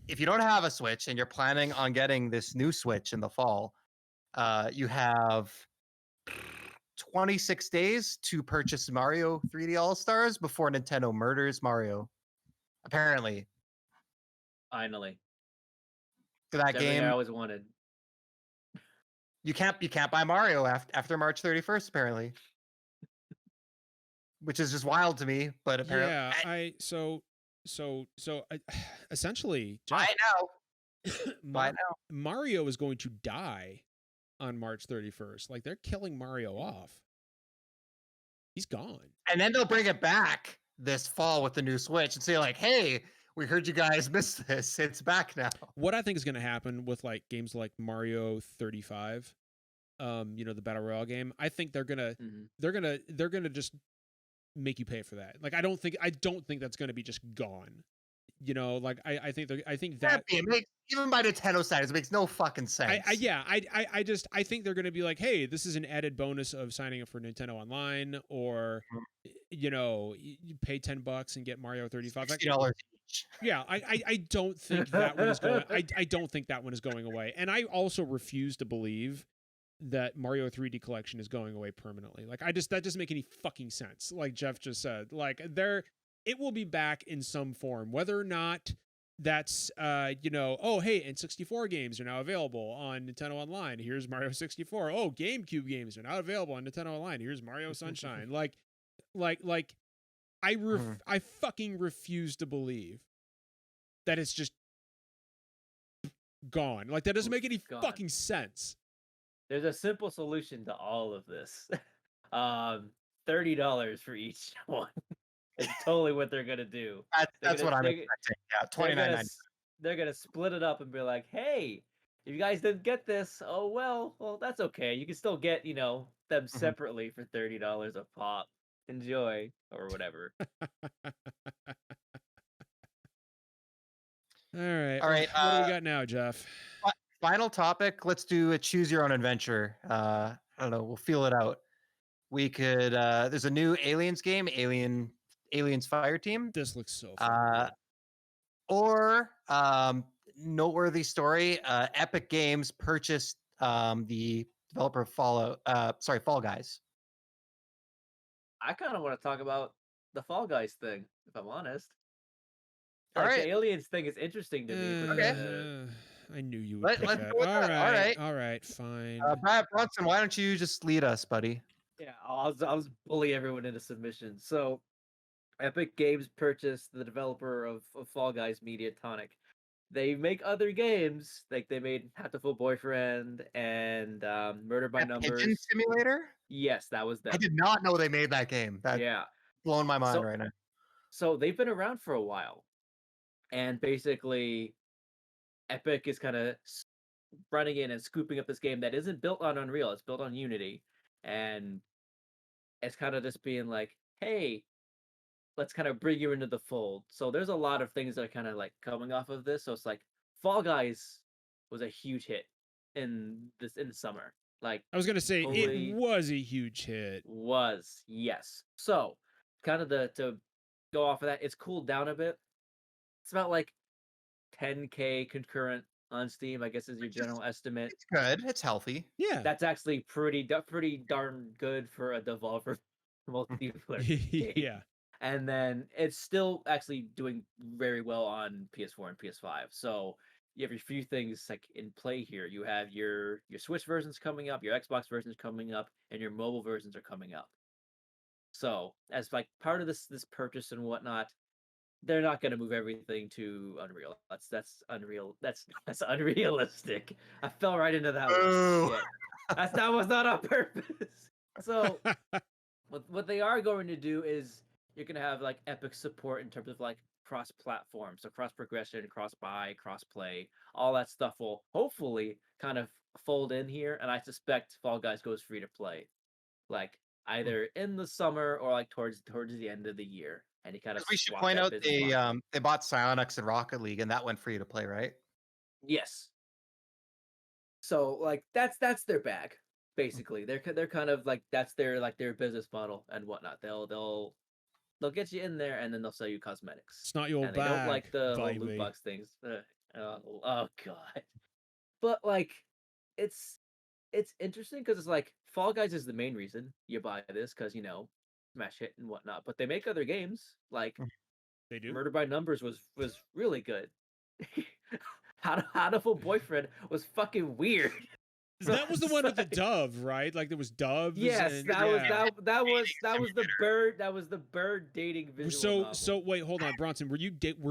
if you don't have a Switch and you're planning on getting this new Switch in the fall, you have 26 days to purchase Mario 3D All-Stars before Nintendo murders Mario. Apparently. Finally. That game I always wanted. You can't buy Mario after March 31st, apparently. Which is just wild to me, but apparently essentially, Jeff, buy now. Mario is going to die on March 31st. Like, they're killing Mario off. He's gone. And then they'll bring it back this fall with the new Switch and say, like, hey, we heard you guys missed this. It's back now. What I think is going to happen with, like, games like Mario 35, the Battle Royale game, I think they're going to just make you pay for that. Like, I don't think that's going to be just gone. I think that even by Nintendo side, it makes no fucking sense. I think they're going to be like, hey, this is an added bonus of signing up for Nintendo Online, or you pay $10 and get Mario 35. $60 each. Yeah, I don't think that one is going. I don't think that one is going away, and I also refuse to believe that Mario 3D Collection is going away permanently. Like, that doesn't make any fucking sense. Like Jeff just said, like, it will be back in some form, whether or not that's oh, hey, N64 games are now available on Nintendo Online. Here's Mario 64. Oh, GameCube games are now available on Nintendo Online. Here's Mario Sunshine. I fucking refuse to believe that it's just gone. Like, that doesn't make any fucking sense. There's a simple solution to all of this. $30 for each one. It's totally what they're gonna do. That's what I'm expecting. Yeah, $29.99. They're gonna split it up and be like, hey, if you guys didn't get this, oh well, that's okay. You can still get, them separately for $30 a pop. Enjoy or whatever. All right. All right. What do we got now, Jeff? Final topic. Let's do a choose your own adventure. I don't know. We'll feel it out. We could. There's a new Aliens game, Aliens Fireteam. This looks so fun. Or noteworthy story. Epic Games purchased the developer of Fall Guys. I kind of want to talk about the Fall Guys thing, if I'm honest. All right. The Aliens thing is interesting to me. Okay. I knew you would. Let's go with that. All right, fine. Bronson, why don't you just lead us, buddy? Yeah, I'll bully everyone into submission. So, Epic Games purchased the developer of Fall Guys, Mediatonic. They make other games, like they made Hatoful Boyfriend and Murder by Numbers. Pigeon Simulator? Yes, that was them. I did not know they made that game. That's blowing my mind right now. So they've been around for a while. And basically, Epic is kind of running in and scooping up this game that isn't built on Unreal. It's built on Unity. And it's kind of just being like, hey, let's kind of bring you into the fold. So there's a lot of things that are kind of like coming off of this. So it's like Fall Guys was a huge hit in the summer. Like I was gonna say, it was a huge hit. Was, yes. So kind of to go off of that, it's cooled down a bit. It's about like 10K concurrent on Steam, I guess is your general estimate. It's good. It's healthy. Yeah. That's actually pretty darn good for a Devolver multiplayer game. Yeah. And then it's still actually doing very well on PS4 and PS5. So you have a few things like in play here. You have your Switch versions coming up, your Xbox versions coming up, and your mobile versions are coming up. So as like part of this purchase and whatnot, they're not going to move everything to Unreal. That's unreal. That's unrealistic. I fell right into that one. That was not on purpose. So what they are going to do is you're going to have like Epic support in terms of like cross-platform, so cross-progression, cross-buy, cross-play, all that stuff will hopefully kind of fold in here. And I suspect Fall Guys goes free to play, like either in the summer or like towards the end of the year. And he kind of. We should point out they bought Psyonix and Rocket League, and that went free to play, right? Yes. So like that's their bag basically. They're kind of like that's their business model and whatnot. They'll get you in there and then they'll sell you cosmetics. It's not your bag. They don't like the whole loot box things. Oh god. But like it's interesting because it's like Fall Guys is the main reason you buy this because smash hit and whatnot. But they make other games like they do. Murder by Numbers was really good. Hatoful Boyfriend was fucking weird. That was the one with the dove, right? Like there was doves. Yes, that was the bird. That was the bird dating visual novel. So wait, hold on, Bronson. Were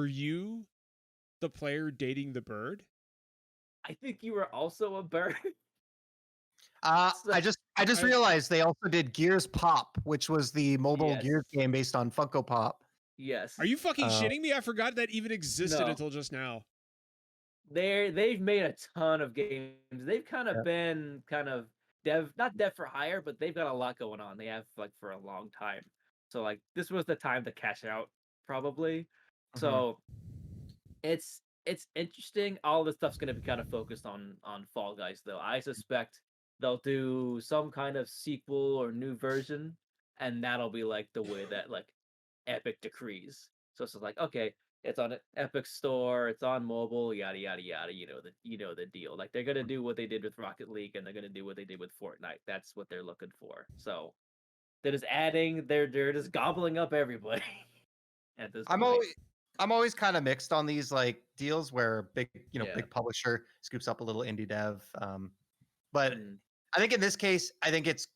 you the player dating the bird? I think you were also a bird. I just realized they also did Gears Pop, which was the mobile Gears game based on Funko Pop. Yes. Are you fucking shitting me? I forgot that even existed until just now. They've made a ton of games. They've kind of been not dev for hire, but they've got a lot going on. They have like for a long time. So like this was the time to cash out probably. Mm-hmm. So it's interesting. All this stuff's going to be kind of focused on Fall Guys though. I suspect they'll do some kind of sequel or new version, and that'll be like the way that like Epic decrees. So it's like, okay, it's on an Epic Store, it's on mobile, yada yada yada. You know the deal. Like they're gonna do what they did with Rocket League, and they're gonna do what they did with Fortnite. That's what they're looking for. So they're just adding, they're just gobbling up everybody. At this point. I'm always kind of mixed on these like deals where big big publisher scoops up a little indie dev. But I think in this case, I think it's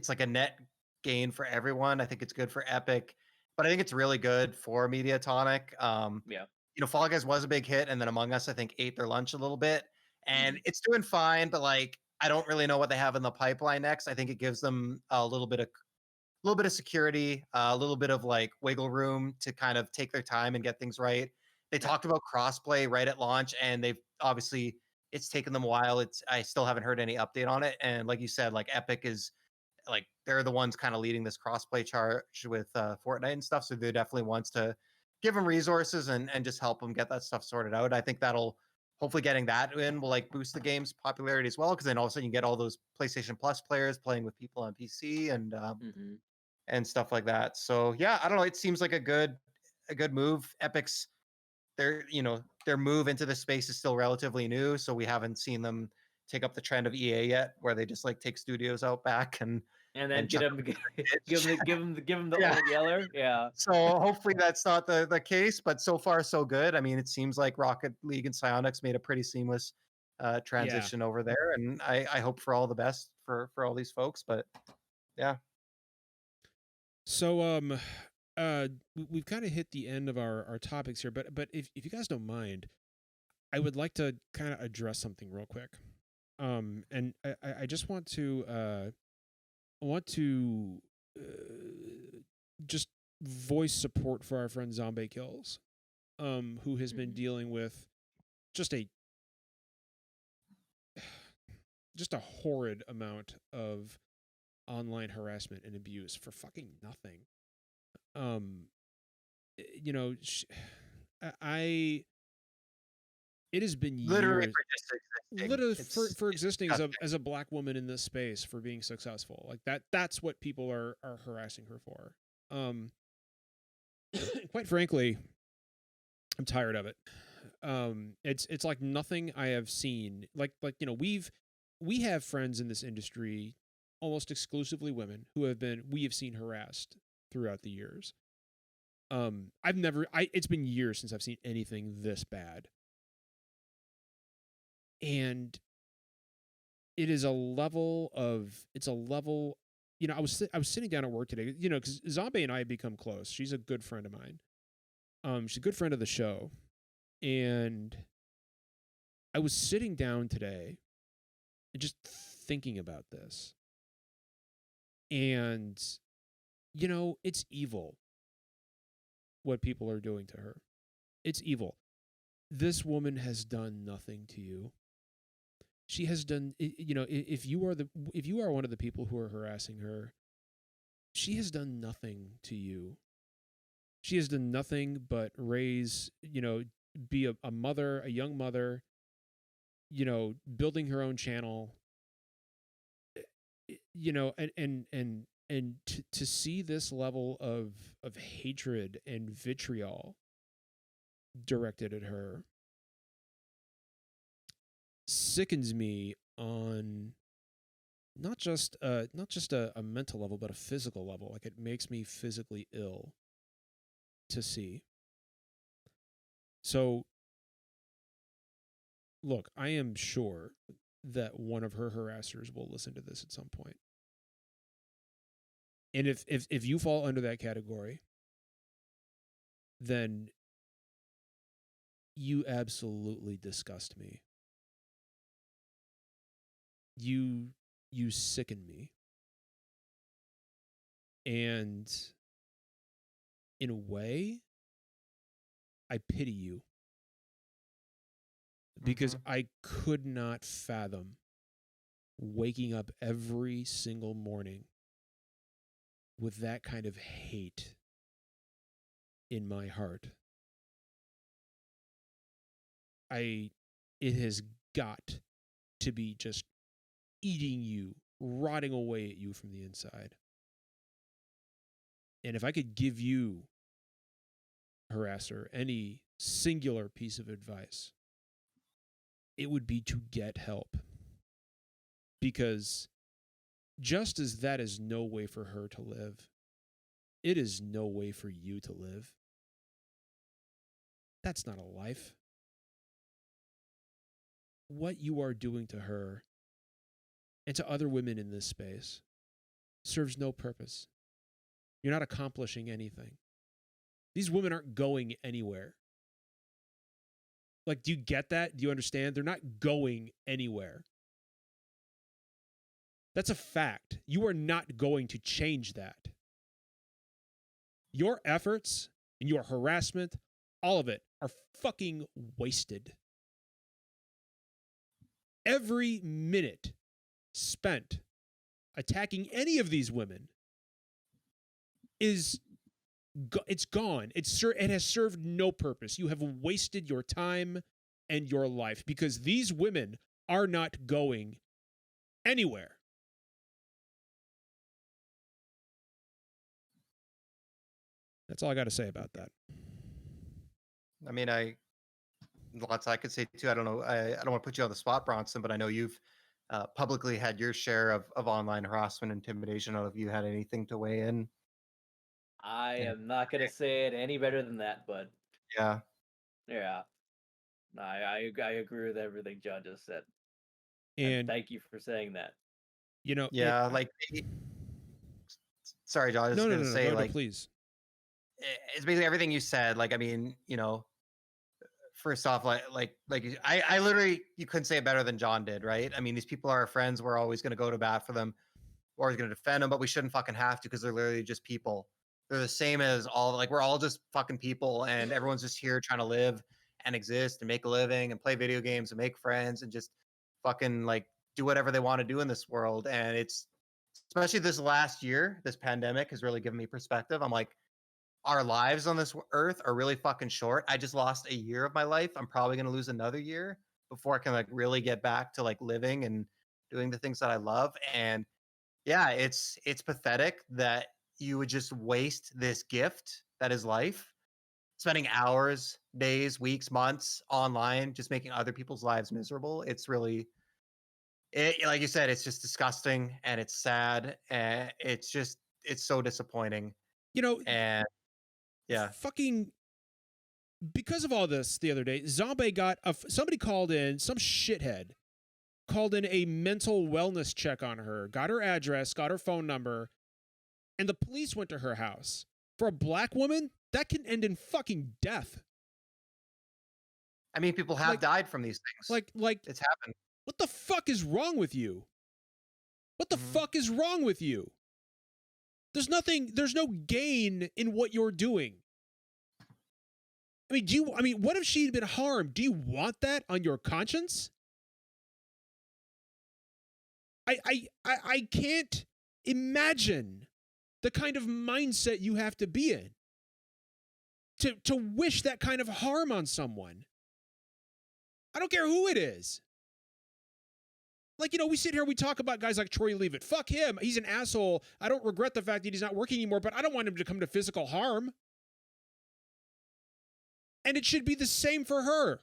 like a net gain for everyone. I think it's good for Epic, but I think it's really good for Mediatonic. Fall Guys was a big hit, and then Among Us, I think, ate their lunch a little bit, and it's doing fine. But like, I don't really know what they have in the pipeline next. I think it gives them a little bit of little bit of security, a little bit of like wiggle room to kind of take their time and get things right. They talked about crossplay right at launch, and they've obviously it's taken them a while. I still haven't heard any update on it. And like you said, like Epic is like they're the ones kind of leading this crossplay charge with Fortnite and stuff. So they're definitely wants to give them resources and just help them get that stuff sorted out. I think that'll hopefully getting that in will like boost the game's popularity as well, because then all of a sudden you get all those PlayStation Plus players playing with people on PC and stuff like that. So yeah, I don't know. It seems like a good move. Epic's their move into the space is still relatively new, so we haven't seen them take up the trend of EA yet, where they just like take studios out back and then give them the Yeah. old yeller. Yeah. So hopefully that's not the case, but so far so good. I mean, it seems like Rocket League and Psyonix made a pretty seamless transition over there, and I hope for all the best for all these folks. But yeah. So we've kind of hit the end of our topics here, but if you guys don't mind, I would like to kind of address something real quick. And I just want to just voice support for our friend Zombie Kills, who has been dealing with just a horrid amount of online harassment and abuse for fucking nothing. It has been Literally years, for just existing. literally for existing as a black woman in this space, for being successful. Like that's what people are harassing her for. Quite frankly, I'm tired of it. It's like nothing I have seen. Like we have friends in this industry, almost exclusively women, who we have seen harassed throughout the years. It's been years since I've seen anything this bad. And it is a level, I was sitting down at work today, because Zombie and I have become close. She's a good friend of mine. She's a good friend of the show. And I was sitting down today and just thinking about this. And, it's evil what people are doing to her. It's evil. This woman has done nothing to you. She has done, if you are one of the people who are harassing her, she has done nothing to you. She has done nothing but raise, be a mother, a young mother, building her own channel, and to see this level of hatred and vitriol directed at her sickens me on not just a mental level, but a physical level. Like, it makes me physically ill to see. So look, I am sure that one of her harassers will listen to this at some point. And if you fall under that category, then you absolutely disgust me. You sicken me. And in a way, I pity you. Because I could not fathom waking up every single morning with that kind of hate in my heart. It has got to be just eating you, rotting away at you from the inside. And if I could give you, harasser, any singular piece of advice, it would be to get help. Because just as that is no way for her to live, it is no way for you to live. That's not a life. What you are doing to her and to other women in this space serves no purpose. You're not accomplishing anything. These women aren't going anywhere. Like, do you get that? Do you understand? They're not going anywhere. That's a fact. You are not going to change that. Your efforts and your harassment, all of it, are fucking wasted. Every minute spent attacking any of these women it's gone. It has served no purpose. You have wasted your time and your life because these women are not going anywhere. That's all I got to say about that. I mean, lots I could say too. I don't know. I don't want to put you on the spot, Bronson, but I know you've publicly had your share of online harassment, intimidation. I don't know if you had anything to weigh in. I am not going to say it any better than that, but yeah. I agree with everything John just said. And thank you for saying that. You know, sorry, John. I was going to say, no, please. It's basically everything you said. Like, I mean, you know, first off, I literally, you couldn't say it better than John did, right? I mean, these people are our friends. We're always going to go to bat for them. We're always going to defend them, but we shouldn't fucking have to because they're literally just people. They're the same as we're all just fucking people, and everyone's just here trying to live and exist and make a living and play video games and make friends and just fucking do whatever they want to do in this world. And it's, especially this last year, this pandemic has really given me perspective. I'm like, our lives on this earth are really fucking short. I just lost a year of my life. I'm probably going to lose another year before I can really get back to living and doing the things that I love. And yeah, it's pathetic that you would just waste this gift that is life, spending hours, days, weeks, months online, just making other people's lives miserable. It's really, like you said, it's just disgusting and it's sad. And it's so disappointing. You know, and yeah, fucking because of all this the other day, Zombie got somebody called in, some shithead called in a mental wellness check on her, got her address, got her phone number, and the police went to her house. For a black woman, that can end in fucking death. I mean, people have died from these things. Like it's happened. What the fuck is wrong with you? What the fuck is wrong with you? There's no gain in what you're doing. I mean, what if she'd been harmed? Do you want that on your conscience? I can't imagine the kind of mindset you have to be in to wish that kind of harm on someone. I don't care who it is. We sit here, we talk about guys like Troy Leavitt. Fuck him. He's an asshole. I don't regret the fact that he's not working anymore, but I don't want him to come to physical harm. And it should be the same for her.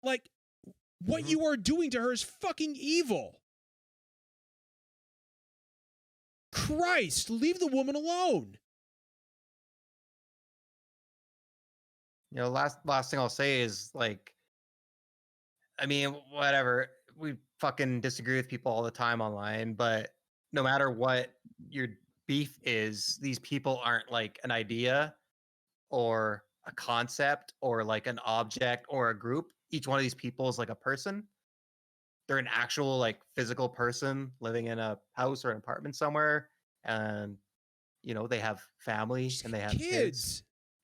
What you are doing to her is fucking evil. Christ, leave the woman alone. You know, last thing I'll say is I mean, whatever. We fucking disagree with people all the time online, but no matter what your beef is, these people aren't an idea or a concept or an object or a group. Each one of these people is a person. They're an actual physical person living in a house or an apartment somewhere, and they have families and they have kids.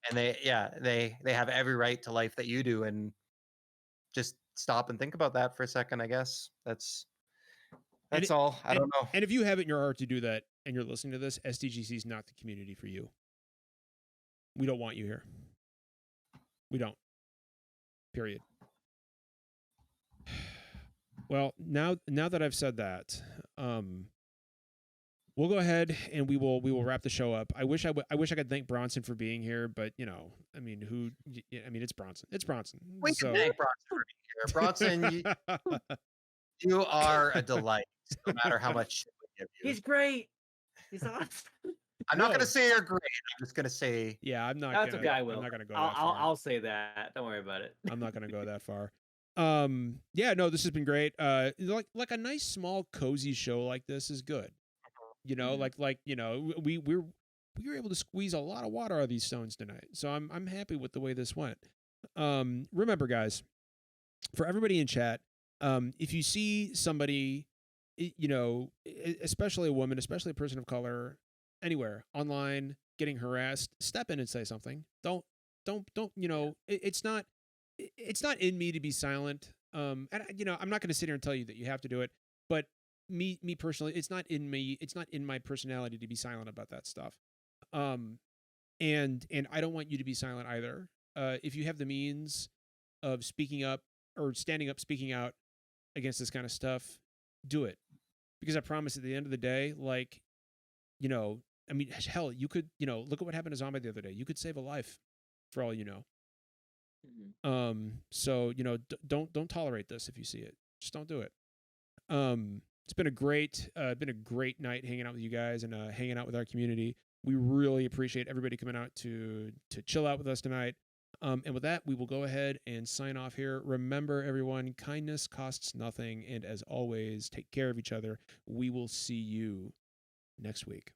And they have every right to life that you do. And just stop and think about that for a second. I guess that's all. I don't know. And if you have it in your heart to do that and you're listening to this, SDGC is not the community for you. We don't want you here. We don't. Period. Well, now that I've said that, we'll go ahead and we will wrap the show up. I wish I could thank Bronson for being here, but I mean, it's Bronson. It's Bronson. We can thank Bronson for being here. Bronson, you are a delight, no matter how much shit we give you. He's great. He's awesome. I'm not gonna say you're great. I'm just gonna say, yeah, I'm not. That's okay. I will. I'm not gonna go that far. I'll say that. Don't worry about it. I'm not gonna go that far. Yeah, no, this has been great. Like a nice small cozy show like this is good. We were able to squeeze a lot of water out of these stones tonight. So I'm happy with the way this went. Remember, guys, for everybody in chat, if you see somebody, especially a woman, especially a person of color, anywhere online, getting harassed, step in and say something. Don't, it's not in me to be silent. And I'm not going to sit here and tell you that you have to do it, but me personally, it's not in me. It's not in my personality to be silent about that stuff. And I don't want you to be silent either. If you have the means of speaking up or standing up, speaking out against this kind of stuff, do it. Because I promise at the end of the day, like, I mean, hell, you could, look at what happened to Zombie the other day. You could save a life for all you know. Mm-hmm. So, don't tolerate this if you see it. Just don't do it. It's been a great night hanging out with you guys and hanging out with our community. We really appreciate everybody coming out to chill out with us tonight. And with that, we will go ahead and sign off here. Remember, everyone, kindness costs nothing. And as always, take care of each other. We will see you next week.